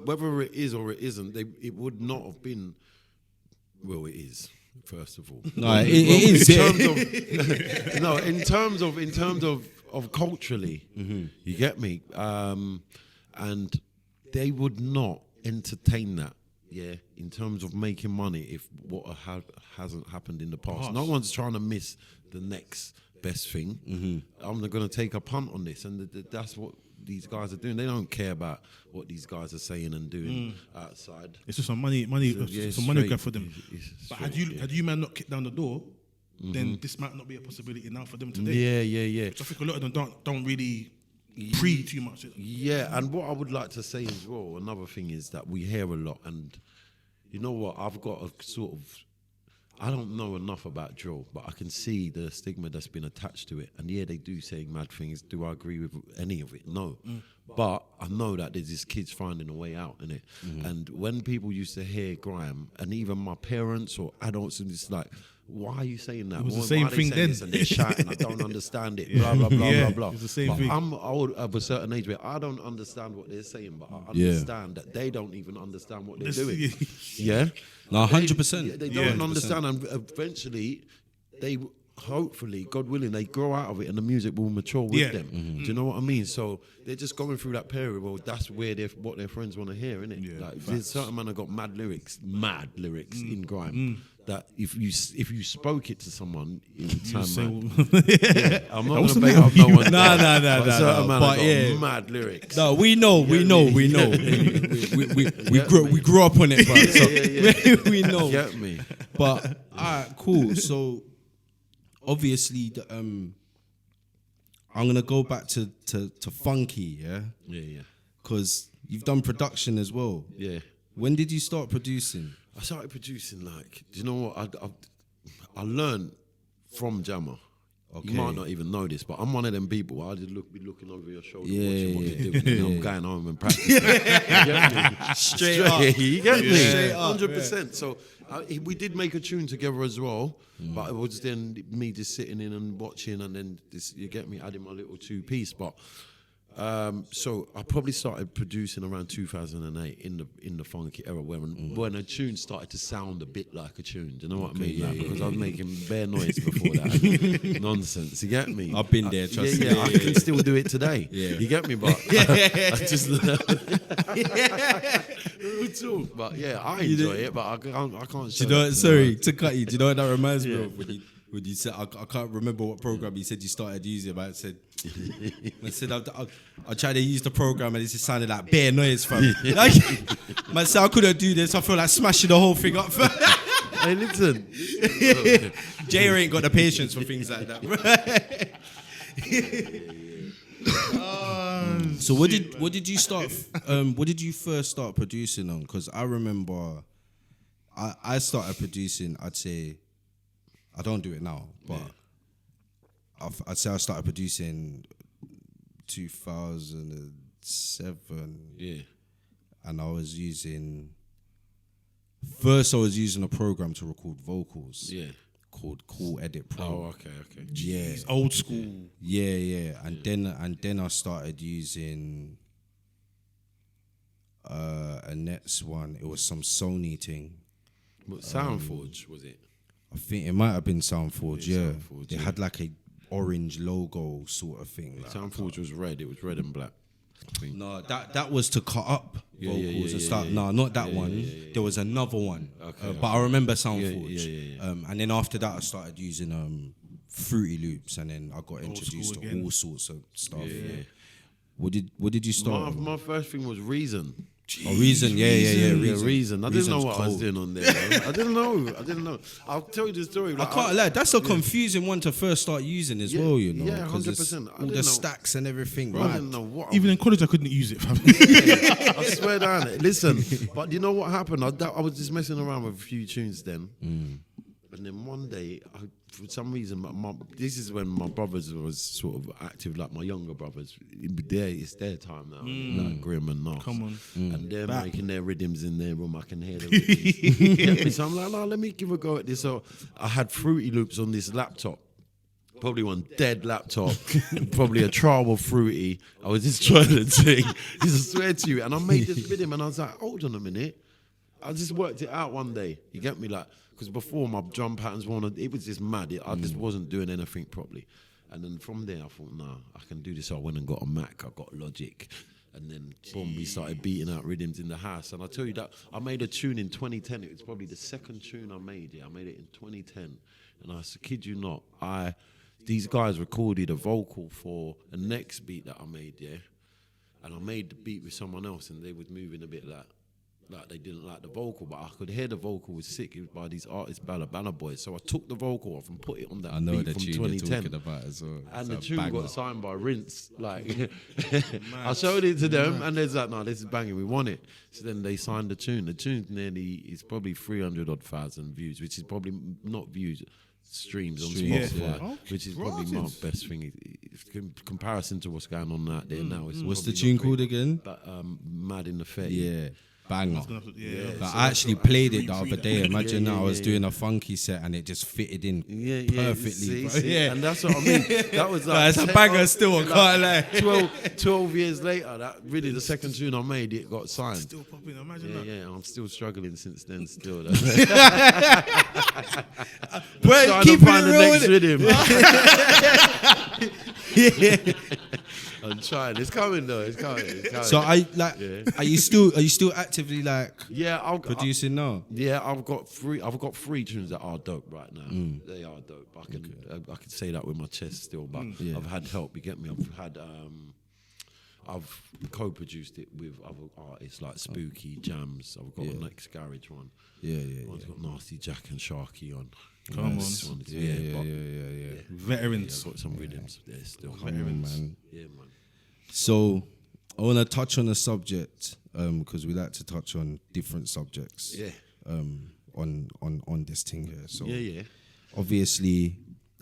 whether it is or it isn't, it would not have been. Well, it is. First of all, No, it is. In terms of culturally, you get me. And they would not entertain that. Yeah, in terms of making money, if what hasn't happened in the past. No one's trying to miss the next best thing. I'm going to take a punt on this, and that's what these guys are doing. They don't care about what these guys are saying and doing outside. It's just some money grab for them. But had you man not kicked down the door, then this might not be a possibility now for them today. Yeah. So I think a lot of them don't really pre too much. Yeah, and what I would like to say as well, another thing is that we hear a lot, and you know what, I've got a sort of, I don't know enough about drill, but I can see the stigma that's been attached to it. And yeah, they do say mad things. Do I agree with any of it? No. But I know that there's these kids finding a way out in it. And when people used to hear grime, and even my parents or adults, and it's like, why are you saying that? It was the Why same are they thing saying then. this? And they're shouting, I don't understand it. Blah, blah, blah, blah, blah. It's the same But thing. I'm old of a certain age where I don't understand what they're saying, but I understand that they don't even understand what they're doing. Yeah? No, 100%. They don't understand, and eventually, they hopefully, God willing, they grow out of it, and the music will mature with them. Do you know what I mean? So they're just going through that period. Well, that's where what their friends want to hear, innit? Yeah, Like there's certain man that got mad lyrics in grime. That if you spoke it to someone, it would sound mad. I'm not going to bait up no one. No. Certain man But got yeah. mad lyrics. No, we know. We grew up on it, bro. So we know. Get me? But alright, cool. So obviously, I'm gonna go back to funky, Yeah. because you've done production as well. Yeah. When did you start producing? I started producing, like, do you know what? I learned from Jammer. Okay. You might not even know this, but I'm one of them people. I just be looking over your shoulder, Yeah, watching what yeah, you're doing. And I'm going home and practicing. You get me? Straight up. You get me? Straight up, 100%. So we did make a tune together as well, but it was then me just sitting in and watching, and then this, you get me, adding my little two-piece. But so I probably started producing around 2008 in the funky era, when a tune started to sound a bit like a tune. Do you know what I mean? Like, because I was making bare noise before that. Nonsense. You get me? I've been there. Trust me. I can still do it today. Yeah. You get me? But I just. But yeah, I enjoy it, but I can't. Do you know? Sorry to cut you. Do you know what that reminds me of? When you said, I can't remember what program you said you started using, but I said I tried to use the program and it just sounded like bare noise, fam. Like, man said I couldn't do this. I feel like smashing the whole thing up. Hey, listen. Jay ain't got the patience for things like that. So what did you start? What did you first start producing on? Because I remember I started producing. I'd say I don't do it now, but I'd say I started producing 2007. Yeah. And I was using a program to record vocals. Yeah. Called Cool Edit Pro. Oh, okay. Yeah. Old school. Yeah. And then I started using a next one. It was some Sony thing. What, Soundforge, was it? I think it might have been Soundforge, yeah. Soundforge, It had like a orange logo sort of thing. Like, Soundforge was red. It was red and black. I think. no, that was to cut up vocals and stuff. yeah. No, not that one. There was another one. Okay, but I remember Soundforge. Yeah. And then after that, I started using Fruity Loops, and then I got introduced to again. all sorts of stuff. Yeah. What did you start? with? My first thing was Reason. Oh, Reason, yeah. Reason. I didn't know Reason's what I was cold. doing on there. Man. I didn't know. I'll tell you the story. I Like, can't lie. That's a confusing one to first start using as well, you know. yeah, 'cause it's 100%. I all didn't the know- stacks and everything, I right? didn't know what. Even in college, I couldn't use it, fam. I swear down. Listen, but you know what happened? I was just messing around with a few tunes then, and then one day, for some reason, this is when my brothers was sort of active, like my younger brothers. It's their time now, like Grime and Nas. Come on. And they're making their rhythms in their room. I can hear the rhythms. So I'm like, no, let me give a go at this. So I had Fruity Loops on this laptop. Probably one dead laptop, probably a trial of Fruity. I was just trying to sing. I swear to you. And I made this rhythm and I was like, hold on a minute. I just worked it out one day. You get me? Like, because before my drum patterns it was just mad. I just wasn't doing anything properly. And then from there, I thought, nah, I can do this. So I went and got a MAK. I got Logic. And then, boom, we started beating out rhythms in the house. And I tell you that I made a tune in 2010. It was probably the second tune I made. Yeah, I made it in 2010. And I kid you not, these guys recorded a vocal for the next beat that I made, yeah? And I made the beat with someone else and they was moving a bit like they didn't like the vocal, but I could hear the vocal was sick. It was by these artists, Bala boys. So I took the vocal off and put it on that I know beat the from tune 2010. you're talking about as well. And It's the a tune banger. got signed by Rinse. Like, I showed it to them, and they're like, "No, this is banging. We want it." So then they signed the tune. The tune's it's probably 300,000 views, which is probably not views, streams on Spotify, Yeah. which is probably my best thing. In comparison to what's going on out there now, it's What's the probably tune not called great. again? But Mad in the Fetty. Yeah. Banger. Yeah. Like, I actually played it the other day. Imagine Yeah, I was yeah, doing a funky set and it just fitted in perfectly. See, bro. see, and that's what I mean. That was like Nah, it's a 10 banger months- still, I like can't lie. 12 years later, that really the second tune I made, it got signed. Still popping, imagine that. Yeah, I'm still struggling since then. Still, But trying keep to find it the real next with it. rhythm. I'm trying. It's coming though. It's coming. So are you still actively like Yeah, producing now? Yeah, I've got three tunes that are dope right now. They are dope. I can say that with my chest still, but I've had help. You get me? I've co-produced it with other artists like Spooky, Jams. I've got a Next Garage one. Yeah. One's got Nasty Jack and Sharky on. Come on. This one is- Yeah. Veterans. I've got some rhythms there still. Man. Yeah, man. So I want to touch on a subject because we like to touch on different subjects. Yeah. On this thing here. So Yeah. obviously,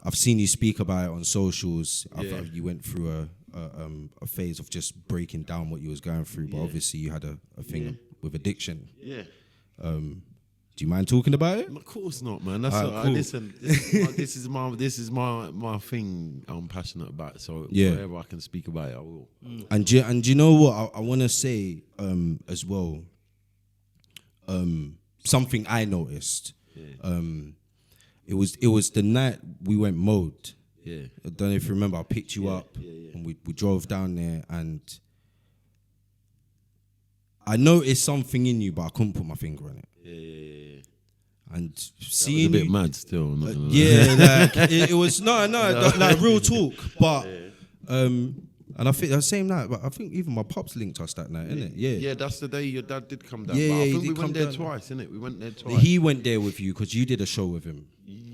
I've seen you speak about it on socials. Yeah. You went through a phase of just breaking down what you was going through, but obviously you had a thing with addiction. Yeah. Do you mind talking about it? Of course not, man. That's Alright, all right. cool. Listen. This is my thing. I'm passionate about. So Yeah. wherever I can speak about it, I will. And you know what I want to say as well. Something I noticed. It was the night we went mode. Yeah. I don't know if you remember. I picked you up and we drove down there and I noticed something in you, but I couldn't put my finger on it. Yeah. And That seeing was a bit you, mad still. I'm not gonna lie. yeah, like it was like real talk. But and I think that same night, but I think even my pops linked us that night, innit? Yeah. Yeah, that's the day your dad did come down. Yeah, but yeah, I he think did we come went there down. twice, innit? We went there twice. He went there with you because you did a show with him,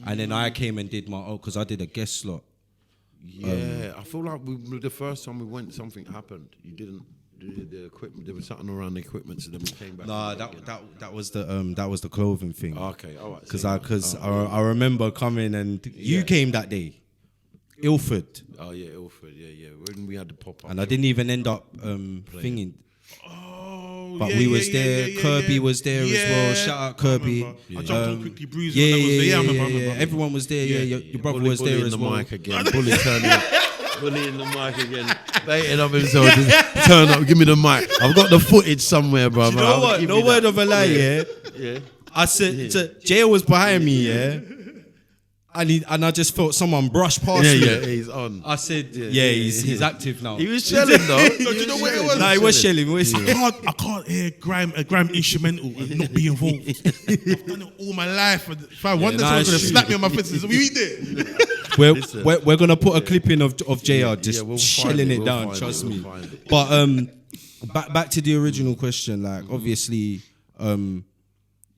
and then I came and did because I did a guest slot. Yeah, I feel like the first time we went, something happened. You didn't do the equipment. There was something around the equipment, so then we came back. Nah, that was the clothing thing. Okay, all right. Because I remember coming and you came that day. Ilford, Oh yeah, Ilford. Yeah. When we had the pop up. and I didn't even end up thinking. Oh, But we was there. Kirby was there as well. Shout out Kirby. I jumped on quickly. Bruiser. Yeah, that was there. yeah, I yeah, remember. yeah. Everyone was there. Yeah, your brother was Bully there in as the well. mic again. Bully turning. Bully in the mic again. Baiting up himself. Just turn up. Give me the mic. I've got the footage somewhere, bro. You know what? No word of a lie, yeah. Yeah. I said, Jay was behind me, yeah. And I just felt someone brush past me. Yeah. He's on. I said, he's active now. He was shelling though. Do you know what it was? Nah, he was shelling. I can't hear a Grime instrumental and not be involved. I've done it all my life. If I wonder nah, someone's gonna shoot. slap me on my face, we eat it. We're gonna put a clip in of JR just we'll shelling find it it, down. we'll find Trust it, me. we'll find it. But back to the original question. Like obviously,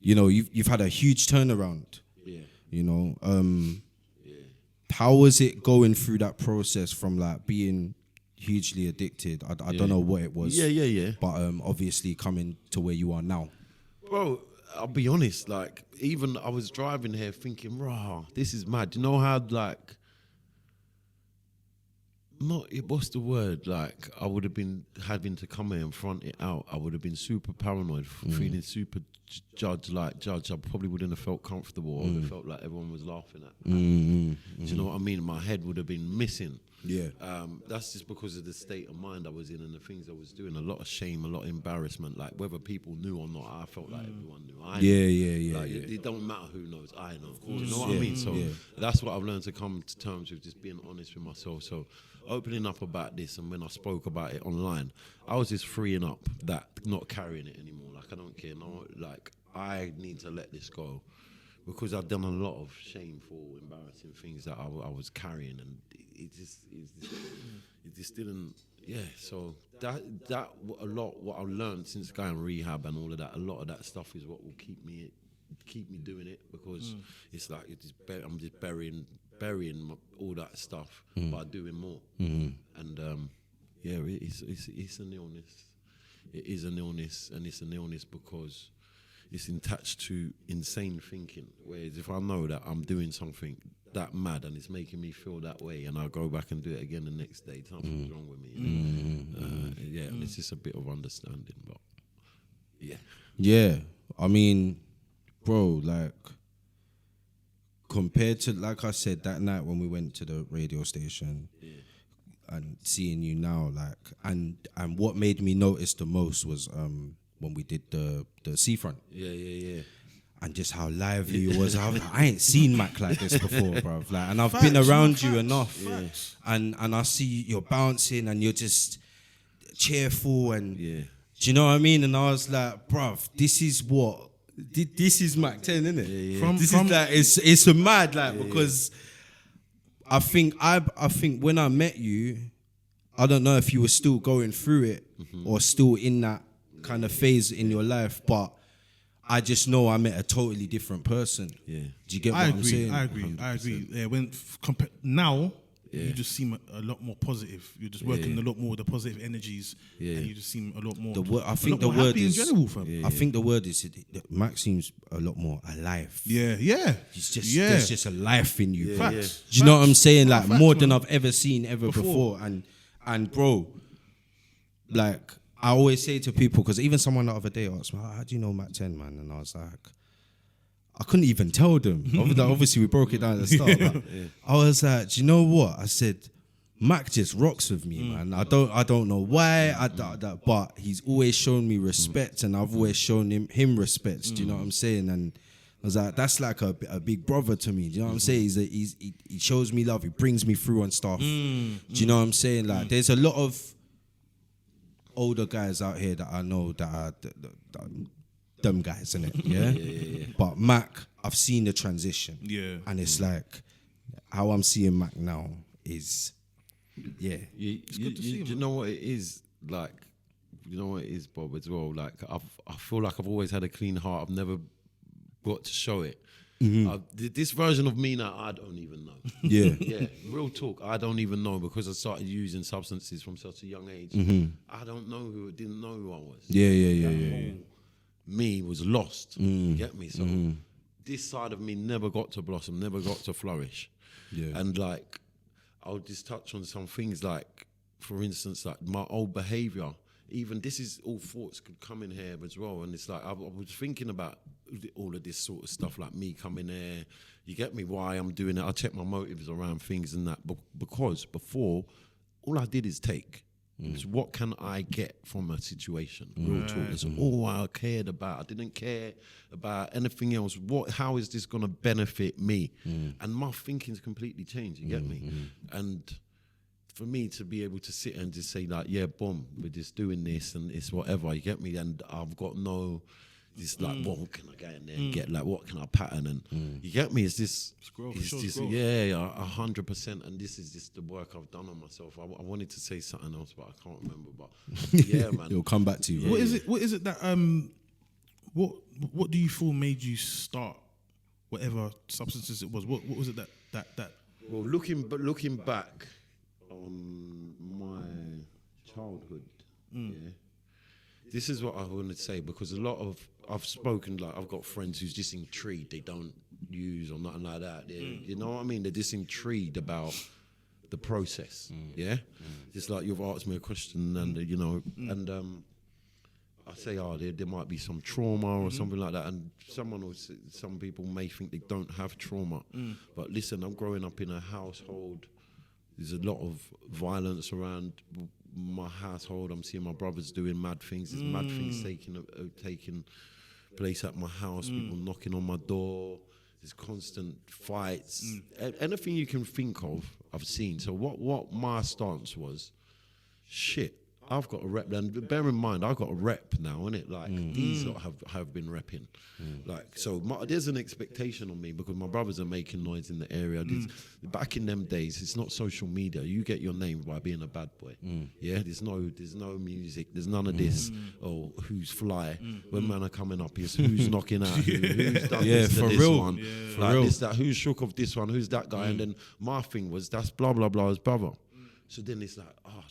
you know, you've had a huge turnaround. Yeah. You know, how was it going through that process from like being hugely addicted? I don't know what it was. Yeah. But obviously coming to where you are now. Bro, I'll be honest, like, even I was driving here thinking, rah, this is mad. You know how, like, what's the word? Like, I would have been having to come here and front it out. I would have been super paranoid, feeling super judge. I probably wouldn't have felt comfortable. I would have felt like everyone was laughing at me. Do you know what I mean? My head would have been missing. Yeah. That's just because of the state of mind I was in and the things I was doing. A lot of shame, a lot of embarrassment. Like whether people knew or not, I felt like everyone knew. I knew. Like, It don't matter who knows. I know. You know what I mean? So that's what I've learned to come to terms with, just being honest with myself. So opening up about this, and when I spoke about it online, I was just freeing up that, not carrying it anymore. Like I don't care. No, like I need to let this go. Because I've done a lot of shameful, embarrassing things that I was carrying, and it just didn't. Yeah, so that a lot what I've learned since going rehab and all of that. A lot of that stuff is what will keep me doing it, because it's like I'm just burying all that stuff by doing more. And it's an illness. It is an illness, and it's an illness because it's attached to insane thinking. Whereas if I know that I'm doing something that mad and it's making me feel that way, and I go back and do it again the next day, something's wrong with me. And it's just a bit of understanding, but yeah. I mean, bro, like compared to, like I said, that night when we went to the radio station and seeing you now, like, and what made me notice the most was when we did the Seafront. Yeah. And just how lively it was. I ain't seen MAK like this before, bruv. Like, and I've been around you enough. And I see you're bouncing and you're just cheerful and do you know what I mean? And I was like, bruv, this is MAK 10, isn't it? It's a mad, like, because I think when I met you, I don't know if you were still going through it or still in that kind of phase in your life, but I just know I met a totally different person. Yeah. Do you get what I'm saying? I agree. Yeah, now, you just seem a lot more positive. You're just working a lot more with the positive energies, and you just seem a lot more. I think the word is in general, fam. I think the word is MAK seems a lot more alive. Yeah. There's just a life in you. Facts. Do you know what I'm saying? Like Facts, more man. than I've ever seen before. And bro, like I always say to people, because even someone the other day asked me, how do you know MAK 10, man? And I was like, I couldn't even tell them. Obviously, we broke it down at the start. But I was like, do you know what? I said, MAK just rocks with me, man. I don't know why, but he's always shown me respect, and I've always shown him respect. Do you know what I'm saying? And I was like, that's like a big brother to me. Do you know what I'm saying? He shows me love. He brings me through on stuff. Do you know what I'm saying? Like, there's a lot of older guys out here that I know that are them guys, innit? Yeah? But MAK, I've seen the transition. Yeah. And it's like, how I'm seeing MAK now is, It's good to see. You know what it is like? You know what it is, Bob, as well? Like, I feel like I've always had a clean heart. I've never got to show it. This version of me now, I don't even know. Yeah, real talk. I don't even know, because I started using substances from such a young age. I didn't know who I was. Yeah. Me was lost. You get me? So this side of me never got to blossom, never got to flourish. Yeah. And like, I'll just touch on some things like, for instance, like my old behaviour. Even this is all thoughts could come in here as well, and it's like I was thinking about all of this sort of stuff, like me coming there. You get me? Why I'm doing it? I check my motives around things and that, because before, all I did is take. It was what can I get from a situation? Real talk. It's all I cared about. I didn't care about anything else. How is this gonna benefit me? And my thinking's completely changed. You get me? And for me to be able to sit and just say like, yeah, boom, we're just doing this and it's whatever, you get me? And I've got no, this like, what can I get in there and get, like, what can I pattern? And you get me? It's this, it's just, yeah, 100%. And this is just the work I've done on myself. I wanted to say something else, but I can't remember. But yeah, man. It'll come back to you. Yeah, What is it that, what do you feel made you start whatever substances it was? What was it that? Well, looking back on my childhood, yeah, this is what I want to say, because I've spoken, like, I've got friends who's just intrigued, they don't use or nothing like that. You know what I mean? They're just intrigued about the process. Yeah, just like you've asked me a question, and you know, and I say, there might be some trauma or something like that, and some people may think they don't have trauma, but listen, I'm growing up in a household. There's a lot of violence around my household. I'm seeing my brothers doing mad things. There's mad things taking place at my house. People knocking on my door. There's constant fights. Anything you can think of, I've seen. So what my stance was, shit, I've got a rep. And bear in mind, I've got a rep now, innit? Like, these lot have been repping. Like, so there's an expectation on me, because my brothers are making noise in the area. Back in them days, it's not social media. You get your name by being a bad boy. Yeah, there's no music. There's none of this. Oh, who's fly? When man are coming up, it's who's knocking out who's done this to this one. For Like real. this, that, who's shook of this one, who's that guy? And then my thing was, that's blah, blah, blah's brother. So then it's like,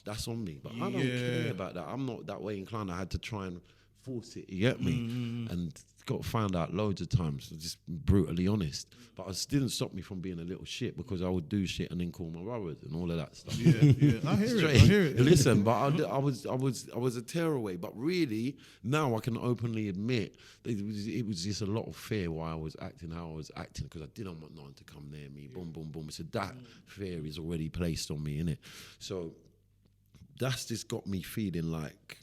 that's on me. But I don't care about that. I'm not that way inclined. I had to try and force it, you get me? And got found out loads of times, just brutally honest. But it didn't stop me from being a little shit, because I would do shit and then call my brothers and all of that stuff. I hear it. Listen, but I was a tearaway. But really, now I can openly admit that it was just a lot of fear why I was acting how I was acting, because I didn't want no one to come near me. Boom, boom, boom. So that fear is already placed on me, innit? So that's just got me feeling like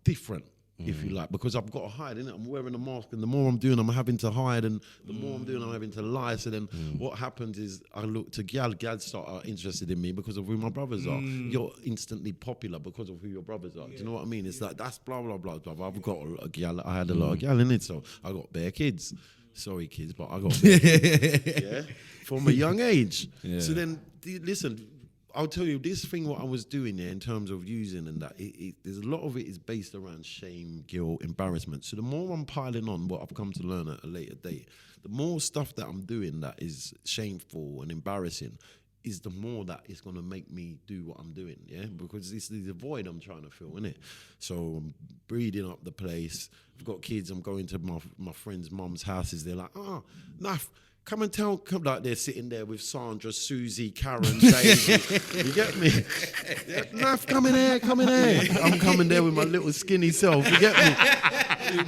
different, if you like, because I've got to hide, innit? I'm wearing a mask, and the more I'm doing, I'm having to hide, and the more I'm doing, I'm having to lie. So then what happens is I look to gal start interested in me because of who my brothers are. You're instantly popular because of who your brothers are. Do you know what I mean? It's like, that's blah, blah, blah, blah. I've got a gal, I had a lot of gal in it, so I got bare kids. Sorry, kids, but I got bare kids, yeah, from a young age. Yeah. So then, listen, I'll tell you this thing, what I was doing there in terms of using and that, there's a lot of it is based around shame, guilt, embarrassment. So the more I'm piling on, what I've come to learn at a later date, the more stuff that I'm doing that is shameful and embarrassing, is the more that it's going to make me do what I'm doing, yeah? Because this is the void I'm trying to fill, innit? So I'm breeding up the place. I've got kids, I'm going to my friends' mum's houses. They're like, Naf, come like they're sitting there with Sandra, Susie, Karen, Daisy. You get me? Naf, come in here. I'm coming there with my little skinny self. You get me?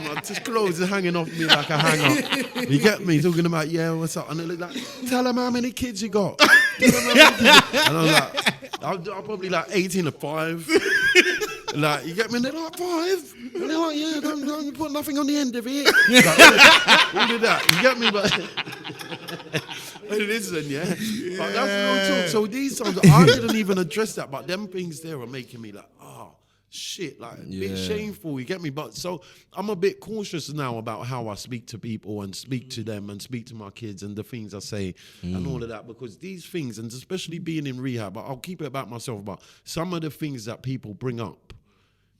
My clothes are hanging off me like a hanger. You get me? Talking about, yeah, what's up? And they're like, tell them how many kids you got. And I'm like, I'm probably like 18 or 5. Like, you get me? And they're like, 5? And they're like, yeah, don't put nothing on the end of it. Like, all of that. You get me? But listen, yeah. But that's no talk. So these times, I didn't even address that, but them things there are making me like, shit, like a bit shameful, you get me? But so I'm a bit cautious now about how I speak to people and speak to them and speak to my kids and the things I say and all of that, because these things, and especially being in rehab, I'll keep it about myself, but some of the things that people bring up,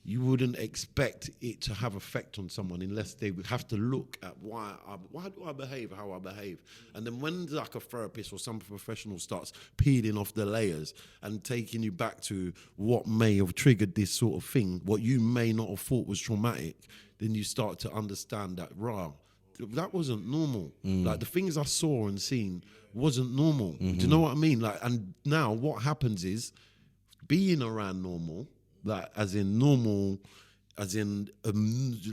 you wouldn't expect it to have effect on someone unless they would have to look at why do I behave how I behave. And then when like a therapist or some professional starts peeling off the layers and taking you back to what may have triggered this sort of thing, what you may not have thought was traumatic, then you start to understand that, that wasn't normal. Like the things I saw and seen wasn't normal. Do you know what I mean? Like, and now what happens is being around normal, like as in normal, as in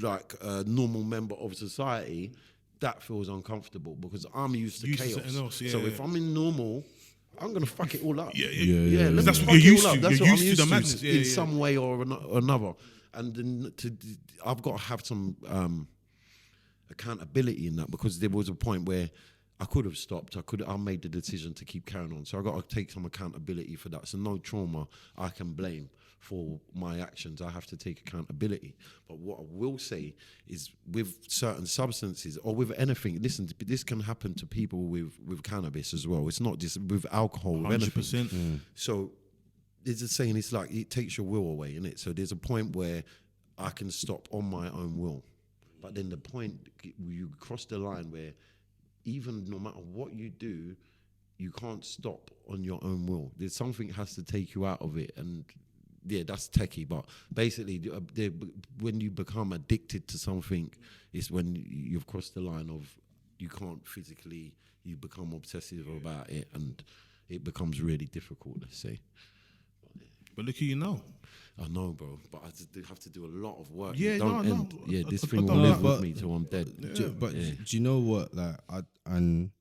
like a normal member of society, that feels uncomfortable because I'm used to chaos. something else, So if I'm in normal, I'm gonna fuck it all up. Yeah. Let's That's fuck what you're it used all to. up. That's You're what I'm used to the used madness. in some way or another. And then I've got to have some accountability in that, because there was a point where I could have stopped. I made the decision to keep carrying on. So I got to take some accountability for that. So no trauma I can blame for my actions. I have to take accountability. But what I will say is, with certain substances or with anything, listen, this can happen to people with cannabis as well. It's not just with alcohol. 100%. So there's a saying, it's like it takes your will away, innit? So there's a point where I can stop on my own will. But then the point, you cross the line where even no matter what you do, you can't stop on your own will. There's something has to take you out of it. And yeah, that's techie. But basically, when you become addicted to something, it's when you've crossed the line of you can't physically, you become obsessive about it, and it becomes really difficult, let's say. But look at you now. I know, bro, but I just have to do a lot of work. Yeah, It don't no, end. no. Yeah, I this don't thing will know, live but- with me till I'm dead. But do you know what? Like, and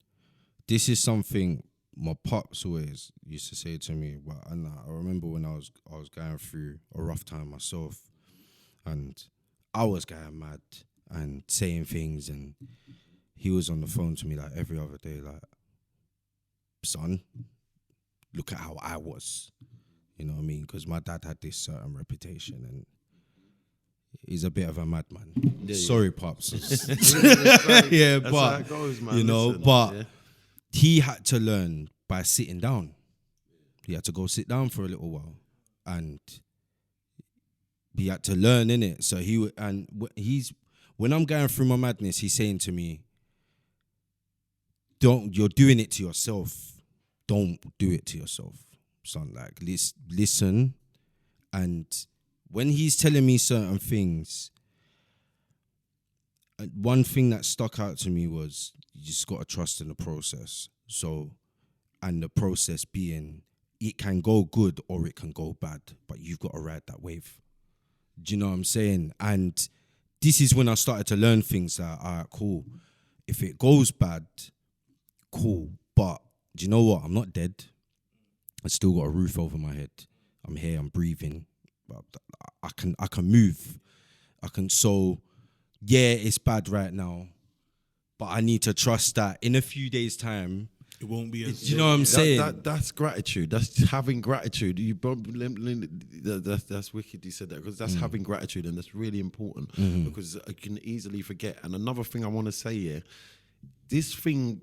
this is something my pops always used to say to me. But and I remember when I was going through a rough time myself, and I was going mad and saying things, and he was on the phone to me like every other day, like, son, look at how I was. You know what I mean? Because my dad had this certain reputation, and he's a bit of a madman. Sorry, pops. Yeah, That's but how it goes, man. you know, Listen, but yeah. he had to learn by sitting down. He had to go sit down for a little while, and he had to learn in it. So when I'm going through my madness, he's saying to me, you're doing it to yourself. Don't do it to yourself, son. Like, listen. And when he's telling me certain things, one thing that stuck out to me was you just got to trust in the process. So, and the process being, it can go good or it can go bad, but you've got to ride that wave. Do you know what I'm saying? And this is when I started to learn things that, all right, cool. If it goes bad, cool. But do you know what? I'm not dead. I still got a roof over my head. I'm here, I'm breathing. I can move. So yeah, it's bad right now, but I need to trust that in a few days' time, It won't be as. do you know what I'm saying? That's gratitude. That's having gratitude. That's wicked you said that, because that's having gratitude, and that's really important because I can easily forget. And another thing I want to say here, this thing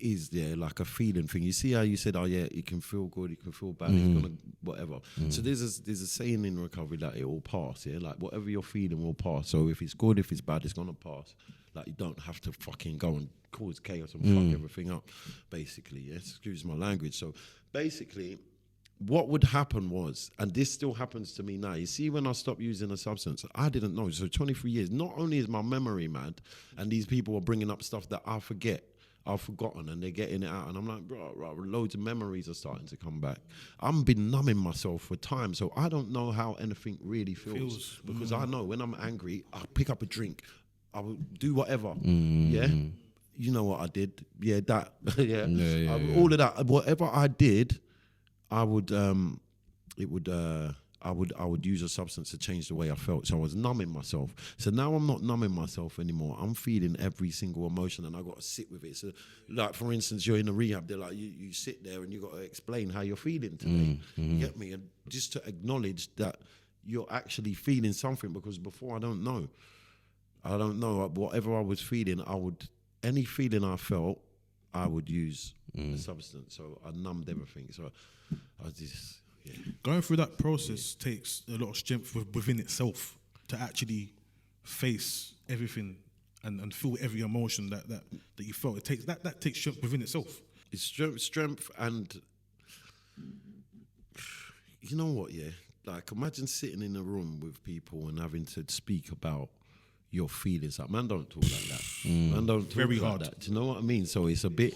is like a feeling thing. You see how you said, oh yeah, it can feel good, it can feel bad, it's gonna whatever. So there's a saying in recovery that it will pass. Yeah, like whatever you're feeling will pass. So if it's good, if it's bad, it's gonna pass. Like, you don't have to fucking go and cause chaos and fuck everything up, basically. Yeah? Excuse my language. So basically, what would happen was, and this still happens to me now, you see, when I stopped using a substance, I didn't know. So 23 years, not only is my memory mad, and these people are bringing up stuff that I forget, I've forgotten, and they're getting it out, and I'm like, bro, loads of memories are starting to come back. I've been numbing myself for time, so I don't know how anything really feels. Because I know when I'm angry, I'll pick up a drink, I will do whatever. Yeah, you know what I did? Yeah, that. All of that. Whatever I did, I would I would use a substance to change the way I felt. So I was numbing myself. So now I'm not numbing myself anymore. I'm feeling every single emotion, and I got to sit with it. So, like, for instance, you're in a rehab, they're like, you sit there and you got to explain how you're feeling today. You get me? And just to acknowledge that you're actually feeling something, because before I don't know. Whatever I was feeling, any feeling I felt, I would use a substance. So I numbed everything. So I just, yeah. Going through that process takes a lot of strength within itself to actually face everything and feel every emotion that you felt. It takes that takes strength within itself. It's strength, and you know what? Yeah, like, imagine sitting in a room with people and having to speak about your feelings up. Man don't talk like that. Man don't talk Very like hard. that. Do you know what I mean? So it's a bit.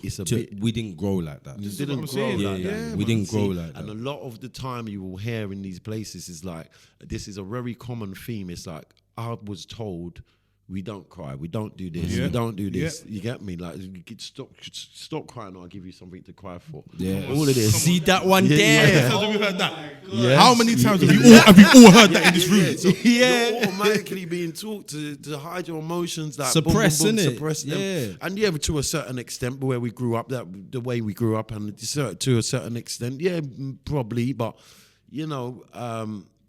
We didn't grow like that. You didn't I'm grow saying. like Yeah, that. yeah. We didn't grow like that. And a lot of the time you will hear in these places is like, this is a very common theme. It's like, I was told, we don't cry, we don't do this, we don't do this. You get me? Like, you get stop crying, or I'll give you something to cry for. Yeah. All of this. See that one there? Have you heard that? Yes. How many times have you all heard that in this room? So you're automatically being taught to hide your emotions, like Suppress, boom, boom, boom, innit? suppress them. Yeah. And yeah, to a certain extent, where we grew up, the way we grew up, and to a certain extent, yeah, probably. But you know,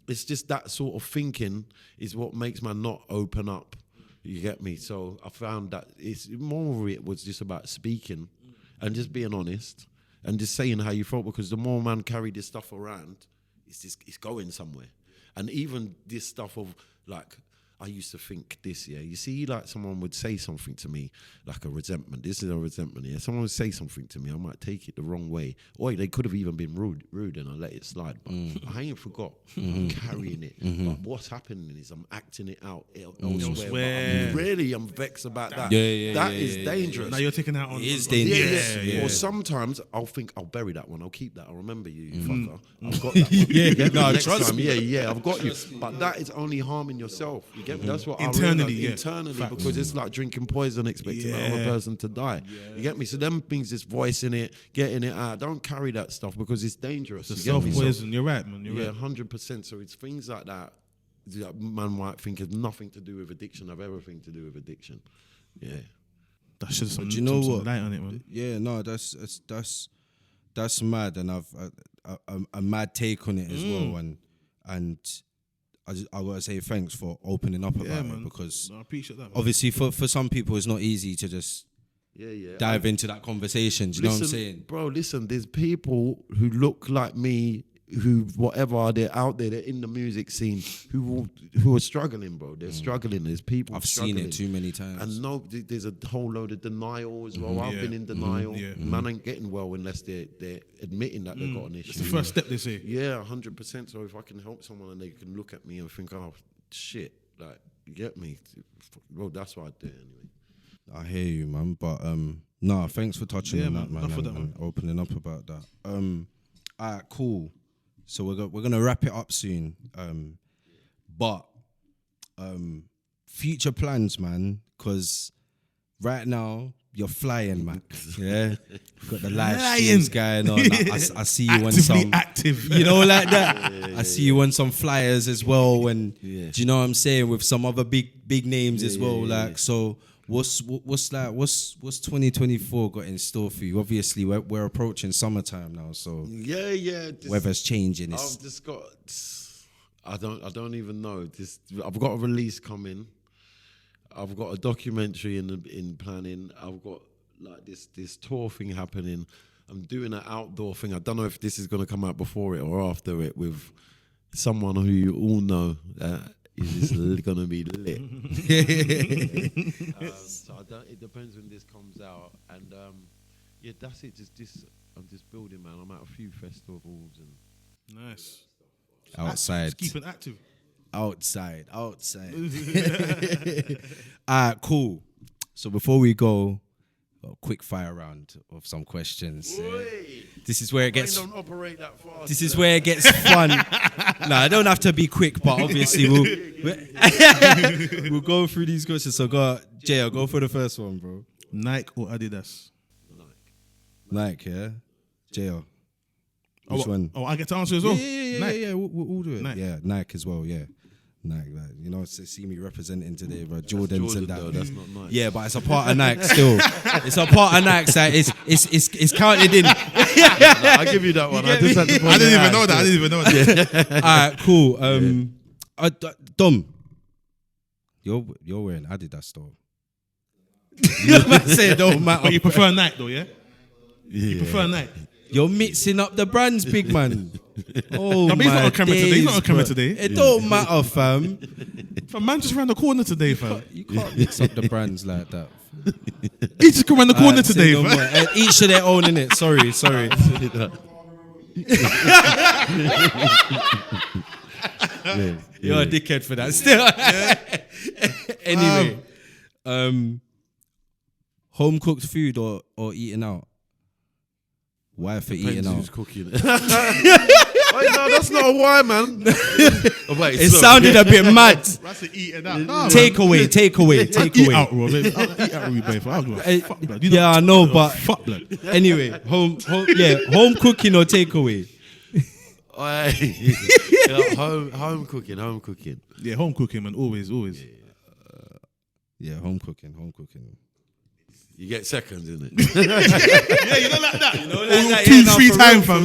it's just that sort of thinking is what makes man not open up. You get me? So I found that it's more of it was just about speaking and just being honest and just saying how you felt, because the more man carry this stuff around, it's going somewhere. And even this stuff of like, I used to think this, yeah. You see, like someone would say something to me, like a resentment. This is a resentment, yeah. Someone would say something to me, I might take it the wrong way. Or they could have even been rude and I let it slide. But I ain't forgot. I'm carrying it. But what's happening is I'm acting it out elsewhere. But I'm vexed about that. That is dangerous. Now you're taking that on. It is dangerous. Yeah. Or sometimes I'll think, I'll bury that one. I'll keep that. I'll remember you, fucker. I've got that one. No, Next trust time, me. yeah, I've got you. But that is only harming yourself. You get me? That's what Internally, I realized. yeah. Internally, Facts. because it's like drinking poison, expecting another person to die. You get me? So them things, just voicing it, getting it out. Don't carry that stuff because it's dangerous. It's You get me? So- self-poison. You're right, man. You're yeah, right. 100%. So it's things like that man might think has nothing to do with addiction, have everything to do with addiction. Yeah. That's just some, Do you know some what? light on it, man. Yeah, no, that's mad, and I've a mad take on it as well, and I gotta say thanks for opening up about it, because No, I appreciate that, man. obviously for some people it's not easy to just dive into that conversation. Do you know what I'm saying? Bro, listen, there's people who look like me, who whatever, they're out there, they're in the music scene, who are struggling, bro. They're struggling. There's people I've struggling. seen it too many times. And no, there's a whole load of denial as well. I've been in denial. Man ain't getting well unless they're admitting that they've got an issue. It's the first step, they say. Yeah, 100%. So if I can help someone and they can look at me and think, oh, shit, like, you get me? Well, that's what I do anyway. I hear you, man. But no, thanks for touching on that, man, enough of and, that, and opening up about that. All right, cool. So we're gonna wrap it up soon. But future plans, man, because right now you're flying, Mac. Yeah, you've got the live streams going on. I see you on some active. you know, like that. I see you on some flyers as well. And do you know what I'm saying, with some other big names as well. Like, so what's 2024 got in store for you? Obviously, we're approaching summertime now, so Yeah. weather's changing. I've just got. I don't even know. I've got a release coming. I've got a documentary in planning. I've got like this tour thing happening. I'm doing an outdoor thing. I don't know if this is going to come out before it or after it, with someone who you all know is going to be lit. So it depends when this comes out, and yeah, that's it. I'm just building, man. I'm at a few festivals and Nice. outside. Just keeping active. Outside. All right, cool. So before we go, a quick fire round of some questions. This is where it gets. don't operate that fast. This is where it gets fun. No, I don't have to be quick, but obviously we'll go through these questions. So Jay, I'll go for the first one, bro. Nike or Adidas? Nike, yeah. Jay, which one? Oh, I get to answer as well. Yeah. We'll do it. Nike. Yeah, Nike as well. Yeah. Nike, like, you know, see me representing today, bro. Jordans and that. Though, that's not nice. Yeah, but it's a part of Nike still. It's a part of Nike. So it's counted in. I'll give you that one. I just had to point I didn't it even out. know that. I didn't even know that. All right, cool. Dom, you're wearing Adidas though. You might say it don't matter. But you prefer Nike though, yeah? Yeah. You prefer Nike? You're mixing up the brands, big man. Oh, but he's not on camera today. He's not on camera bro. today. It don't matter, fam. Fam, man just around the corner today, fam. You can't mix up the brands like that. He just come around the corner today, Say no fam. more. Each of their own, innit? Sorry. You're a dickhead for that still. Anyway, home cooked food or eating out? Why for eating Depends out? who's cooking it. Wait, no, that's not a why, man. Oh, wait, It sorry. sounded a bit mad. That's an eating out. Nah, Takeaway. Eat out, bro. I'll eat out with you, babe. I don't give a fuck, blood. You Yeah, I know, but fuck, blood. anyway, home cooking or takeaway? Yeah, home cooking. Yeah, home cooking, man. Always. Yeah, home cooking. You get seconds, innit? Yeah, you don't like that. You know, like that, 2-3 times, fam.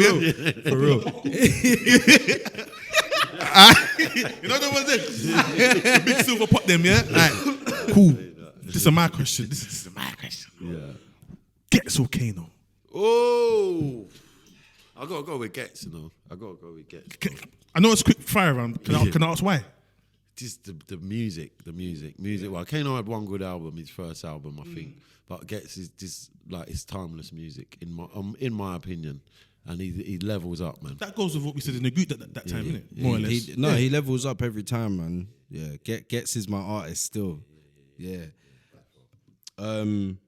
For real. You know what I'm saying? Big silver pot them, yeah? Right. Cool. This is my question. This is my question. Yeah. Gets or Kano? Oh, I gotta go with Gets, you know. I know it's quick fire round. Can I ask why? Just the music. Well, Kano had one good album, his first album, I think. But Gets is just like it's timeless music in my opinion, and he levels up, man. That goes with what we said in the group that time, innit? More or less. He levels up every time, man. Yeah, Gets is my artist still. Yeah. I'm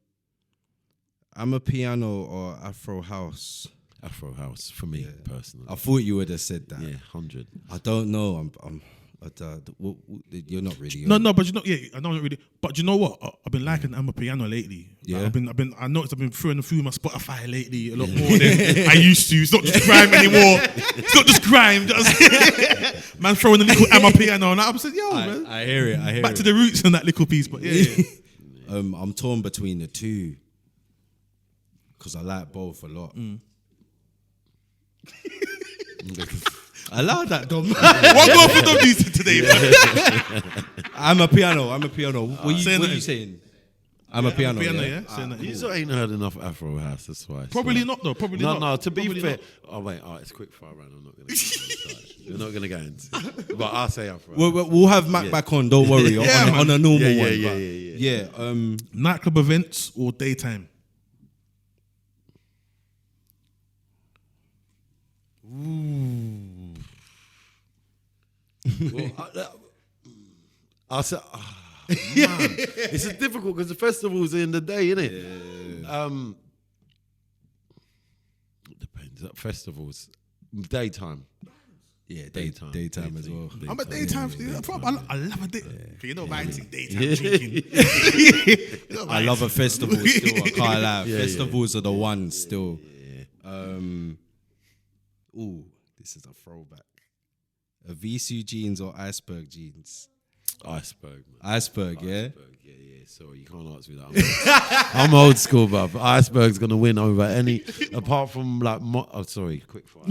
a piano or Afro house. Afro house for me personally. I thought you would have said that. Yeah, 100. I don't know. You're not really. No, but you know, I don't really. But you know what? I've been liking I'm a piano lately. Yeah. Like, I noticed I've been throwing through my Spotify lately a lot more than I used to. It's not just grime anymore. It's not just grime. Just man throwing a little I'm a piano, and I'm saying, yo, man. I hear it. Back to the roots on that little piece, but yeah. I'm torn between the two because I like both a lot. I love that, Dom. What go for Dom music today, man? I'm a piano. What are you saying? I'm a piano. Yeah. Saying that. You ain't heard enough Afro house, that's why. Probably not, though. Probably not. No, to be Probably fair. not. Oh, wait, it's quick fire round. I'm not going to get inside. We're not going to go into it. But I'll say Afro. We'll have Mac back on. Don't worry. On a normal one. Yeah. Nightclub events or daytime? Well, I'll say, man, it's difficult because the festival's in the day, innit? It depends. Festivals, daytime. Yeah, daytime as well. I'm a daytime. I love a day. You know, I think daytime drinking. I love a festival still. I can't lie. Festivals are the ones still. Ooh, this is a throwback. A VC jeans or iceberg jeans? Iceberg, man. Iceberg, yeah? Yeah. Sorry, you can't ask me that. I'm old school, bruv. Iceberg's gonna win over any, apart from like, quick fire.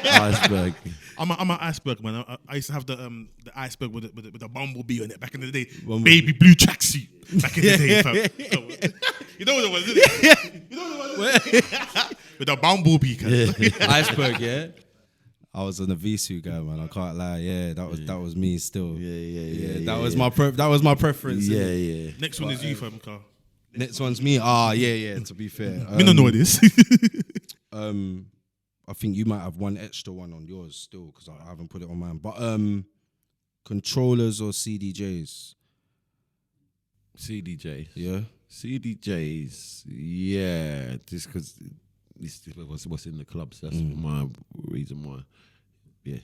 Iceberg. I'm an iceberg, man. I used to have the iceberg with the bumblebee on it back in the day. Baby blue tracksuit back in the day. Fam. You know what it was, isn't it? You know what it was? With the bumblebee. Iceberg, yeah? I was an Avisu guy, man. I can't lie. Yeah, that was me still. Yeah. That was my preference. Yeah. Next one is you, fam, Carl. Next one's me. Yeah. To be fair, Me don't know this. I think you might have one extra one on yours still because I haven't put it on mine. But controllers or CDJs? CDJ. Yeah. CDJs. Yeah. Just because this is what's in the clubs. That's my reason why. Yeah.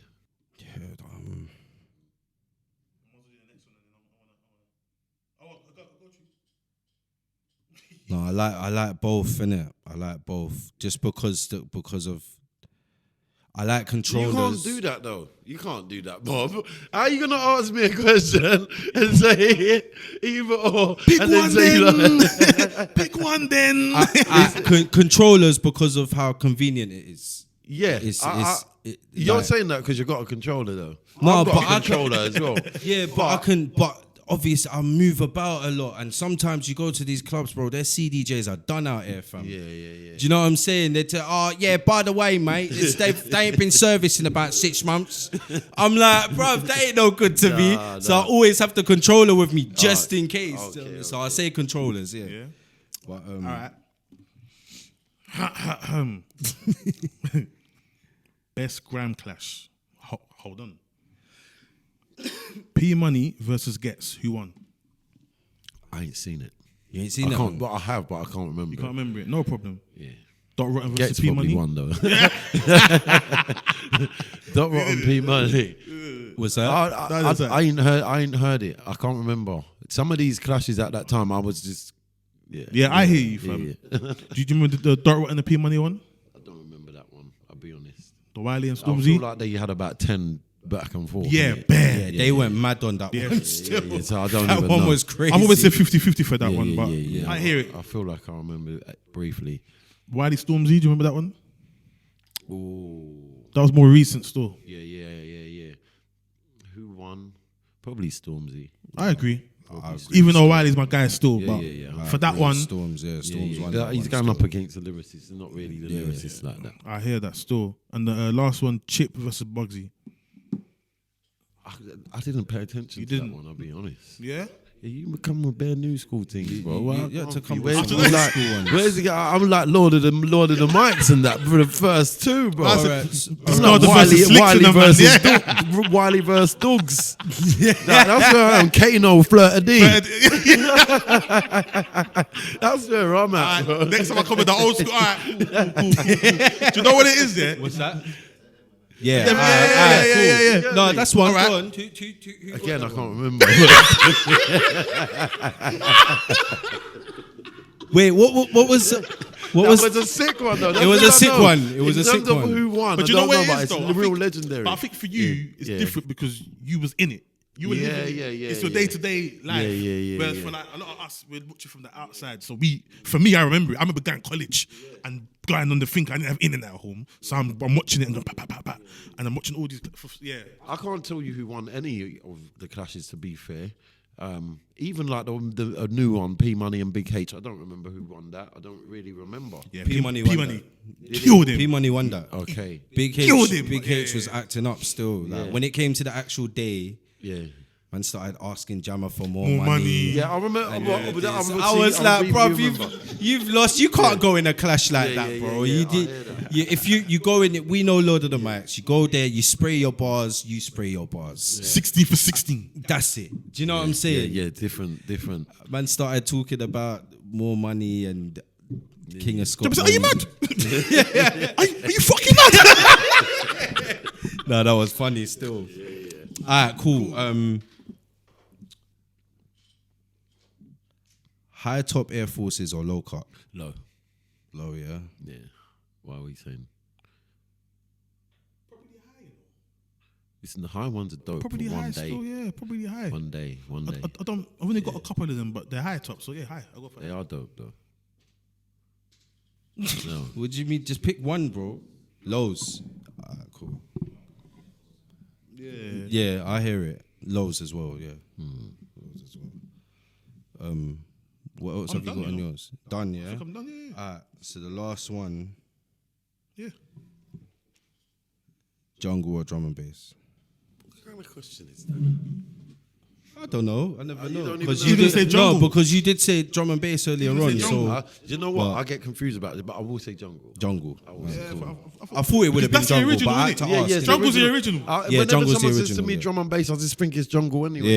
No, I like both, innit? I like both just because of I like controllers. You can't do that though. You can't do that, Bob. How are you gonna ask me a question and say either or? Pick and one then. Pick one then. Controllers because of how convenient it is. Yeah, you're like, saying that because you got a controller though. No, I've got but a controller as well. Yeah, but obviously I move about a lot, and sometimes you go to these clubs, bro. Their CDJs are done out here, fam. Yeah. Do you know what I'm saying? They tell, by the way, mate, they ain't been serviced in about 6 months. I'm like, bro, they ain't no good to me. So I always have the controller with me just in case. So I say controllers, yeah. But, all right. Best Grime clash. Hold on. P Money versus Gets. Who won? I ain't seen it. You ain't seen I that can't, one? but I have, but I can't remember. You can't remember it. No problem. Yeah. Dot Rotten Gets versus P probably Money. one though. Dot Rotten P Money. What's that? I ain't heard it. I can't remember. Some of these clashes at that time, I was just Yeah, I hear you, fam. yeah. Do you remember the Dot Rotten and the P Money one? I don't remember that one. I'll be honest. The Wiley and I feel Stormzy. like they had about 10 back and forth. Yeah, innit? bare. They went mad on that Yeah. one. Yeah, Still. Yeah, so I don't That even one know. was crazy. I've always said 50-50 for that Yeah, one, yeah, but yeah. I hear it. I feel like I remember it briefly. Wiley Stormzy, do you remember that one? Oh, That was more recent still. yeah. Who won? Probably Stormzy. I agree. I agree. Even though Wiley's my guy still, Yeah, but yeah. for that one, Storms won. that He's one going still. up against the lyricists, not really the lyricists like that. I hear that still. And the last one, Chip versus Bugsy. I didn't pay attention to didn't? that one, I'll be honest. Yeah? Yeah, you come with bare new school things, bro. You had to come Where's with some the- old like, school ones. where's the guy? I'm like Lord of the Mics and that for the first two, bro. That's Alright. It's not like the versus Slicks Wiley and them, man, versus yeah. Wiley versus Dogs. That's where I'm. Kano Flirter D. That's where I'm at. Bro. Next time I come with the old school, all right, cool. Do you know what it is there? What's that? Yeah, yeah. No, that's one. Alright. Go on. Who got Again, that I one? can't remember. Wait, what was? What That was? was a sick one, though. That's It was what a I sick know. one. It was In a sick terms of one. who won, But I you know don't what know, it but is, it's though? real legendary. But I think for you, it's Yeah. different because you was in it. You were Yeah, living. yeah. It's your day-to-day life. Yeah. Whereas for like a lot of us, we're watching from the outside. So for me, I remember it. I remember going to college and going on the thing. I didn't have internet at home, so I'm watching it and going pa, and I'm watching all these. Yeah, I can't tell you who won any of the clashes, to be fair. Even like a new one, P Money and Big H. I don't remember who won that. I don't really remember. yeah. P Money P won Money that. killed him. P Money won that. Okay. Big Killed H. him. Big Yeah, H was acting up still. Like when it came to the actual day, Yeah. man started asking Jammer for more More money. Yeah, I remember. I was like, bro, you've lost. You can't go in a clash like that, bro. yeah, You I did. hear that. If you go in it, we know Lord of the Mics. You go there, you spray your bars. 16 for 16. That's it. Do you know what I'm saying? Yeah, different. Man started talking about more money and King of Are Scotland. you mad? Are you fucking mad? No, that was funny still. Alright, cool. High top Air Forces or low cut? Low. Low, yeah. Yeah. Why are we saying? Listen, the high ones are dope. Probably for one high day. still, yeah. Probably high. One day. I've only got a couple of them, but they're high top, so yeah, high. I'll go for They that. are dope though. No. What do you mean? Just pick one, bro. Lows. Alright, cool. Yeah. Yeah, I hear it. Lows as well, yeah. Lows as well. What else I'm have you done, got on you know. yours? Done, yeah? I'm done, yeah. Alright, so the last one, Yeah. jungle or drum and bass? What kind of question is that? I don't know. I never you know. don't Because even you know. You didn't say did, jungle. no, because you did say drum and bass earlier on. So You know what? But- I get confused about it, but I will say jungle. jungle. I I thought it would have been Because that's the jungle, original, but I had innit? to Yeah, ask. yeah, innit? Jungle's the original. Yeah, Whenever jungle's the someone says to original, me yeah. drum and bass, I just think it's jungle anyway.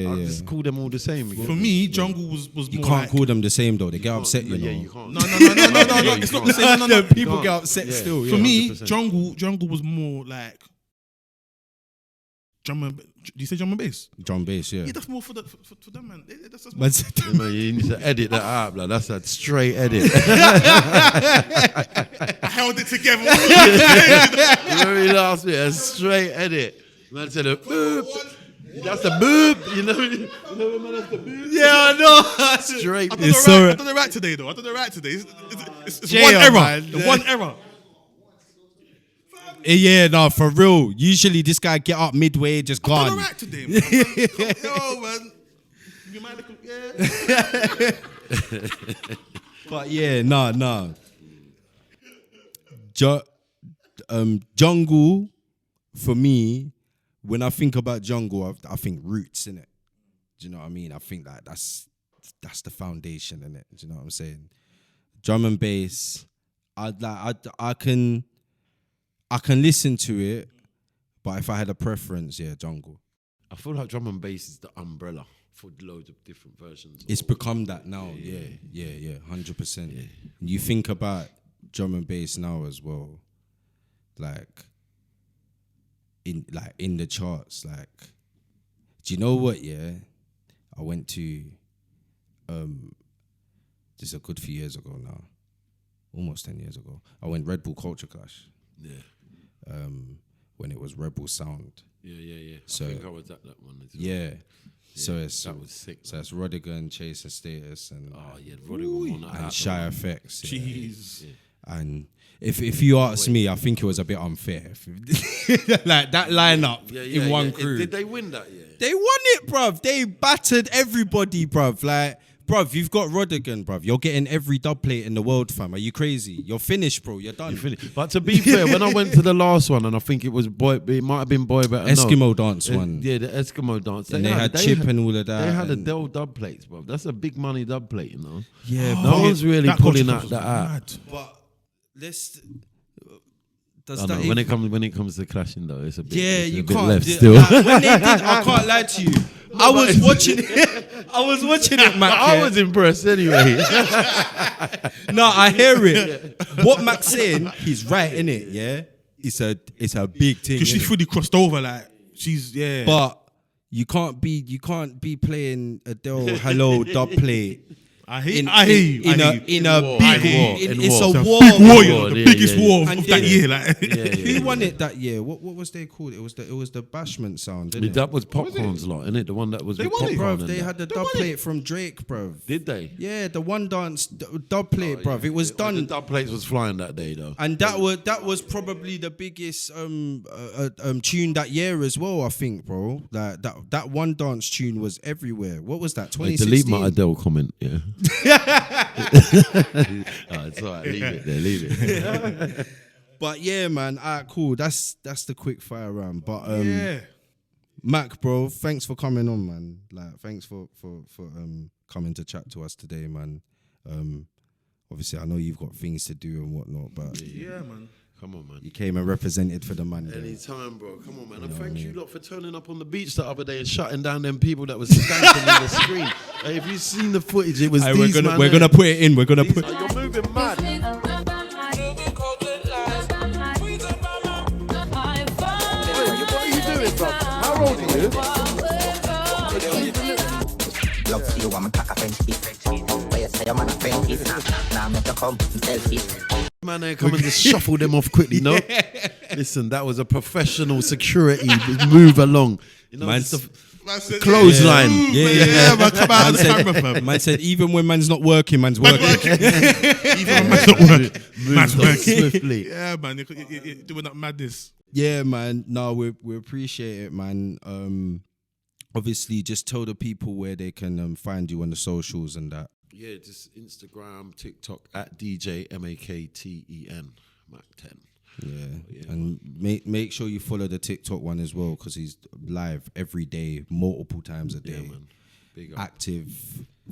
Yeah. I just call them all the same. For me, jungle was You more can't like, call them the same though. They get upset, you know. Yeah, you can't. No. It's not the same. No. People can't. get upset Yeah. still. For Yeah. me, 100%. jungle was more like drum and. Do you say drum and bass? Drum bass, yeah. Yeah, that's more for them, man. That's more. Man said- Yeah, man, you need to edit that out, like that's a straight edit. I held it together. Very last bit, a straight edit. Man said a boop. That's a boop. You know when man has the boop? Yeah, I know. Straight. I've It's done it right today, though. It's Jay, one error. man. One error. Yeah, no, for real. Usually this guy get up midway, just I've done gone. it right today, man. Yo, man. You mind But yeah, nah. Jungle, for me, when I think about jungle, I think roots, innit? Do you know what I mean? I think that that's the foundation, innit? Do you know what I'm saying? Drum and bass, I can listen to it, but if I had a preference, yeah, jungle. I feel like drum and bass is the umbrella for loads of different versions. It's become that now. Yeah, 100%. You think about drum and bass now as well, like in the charts. Like, do you know what? Yeah, I went to this is a good few years ago now, almost 10 years ago. I went Red Bull Culture Clash. Yeah. When it was Rebel Sound. Yeah. So, I think I was at that one as well. Yeah. So it's that was sick. So it's Rodigan, Chase and Status, and Rodigan won and Shy Effects. Yeah. Jeez. And if you ask me, I think it was a bit unfair. Like that lineup in one crew. Did they win that year? They won it, bruv. They battered everybody, bruv. Like, bruv, you've got Rodigan, bruv. You're getting every dub plate in the world, fam. Are you crazy? You're finished, bro. You're done. But to be fair, when I went to the last one, and I think it might have been Boy Better Eskimo Dance one. Yeah, the Eskimo Dance. And they had Chip and all of that. They had a Dell dub plates, bro. That's a big money dub plate, you know. Yeah, no one's really that pulling culture that was out. mad. but let's. I know, when it comes to clashing though, it's a bit. Yeah, it's you a bit can't. left still. Like, when they did, I can't lie to you. I was watching it. I was watching it, Mac. I was impressed anyway. No, I hear it. What Mac's saying, he's right in it. Yeah, it's a big thing. Because she innit? fully crossed over, like she's But you can't be playing Adele Hello dub plate. I hear you. In a In big war. It's a Big war. warrior, the biggest war And of that then- year. Like, Who won it that year? What was they called? It was the Bashment sound, didn't it? That was Popcorn's lot, innit? The one that was with won it, Popcorn. Bruv, and they that. had the dub plate from Drake, bruv. Did they? Yeah, the one dance dub plate, bruv. It was The done. dub plates was flying that day though. And that was probably the biggest tune that year as well, I think, bro. That one dance tune was everywhere. What was that? 2016. Delete my Adele comment, yeah. It's all right, leave it there, leave it. But yeah, man, alright, cool. That's the quick fire round. But yeah. Mac, bro, thanks for coming on, man. Like, thanks for coming to chat to us today, man. Obviously, I know you've got things to do and whatnot, but Yeah, man. Come on, man. you came and represented for the man. there. Anytime, bro. Come on, man. And thank you lot for turning up on the beach the other day and shutting down them people that was skanking in the screen. Hey, if you've seen the footage, it was Hey, these we're gonna put it in. We're gonna put. You're moving mad. Hey, what are you doing, bro? How old are you? Love you, I'm a cock a French. Where you say I'm on a French. Now make you come selfie. Man, they come and just shuffle them off quickly, no? Listen, that was a professional security move along. You know, Man's- it's the clothesline. Yeah. Man, come out of the camera, fam. Man said even when man's not working, man's working. Even when man's not working. Man's Moved on working. swiftly. Yeah, man. You're doing that madness. Yeah, man. No, we appreciate it, man. Obviously, just tell the people where they can find you on the socials and that. Yeah, just Instagram, TikTok at DJ MAKTEN, Mac 10. Yeah, and make sure you follow the TikTok one as well because he's live every day, multiple times a day. Yeah, man. Big up. Active.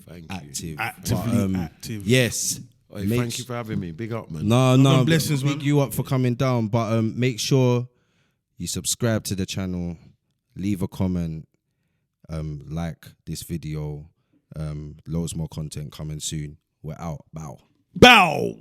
Thank you. Active. Actively But, active. Yes. Hey, thank you for having me. Big up, man. No, blessings, big man. you up for coming down. But make sure you subscribe to the channel, leave a comment, like this video. Loads more content coming soon. We're out. Bow. Bow.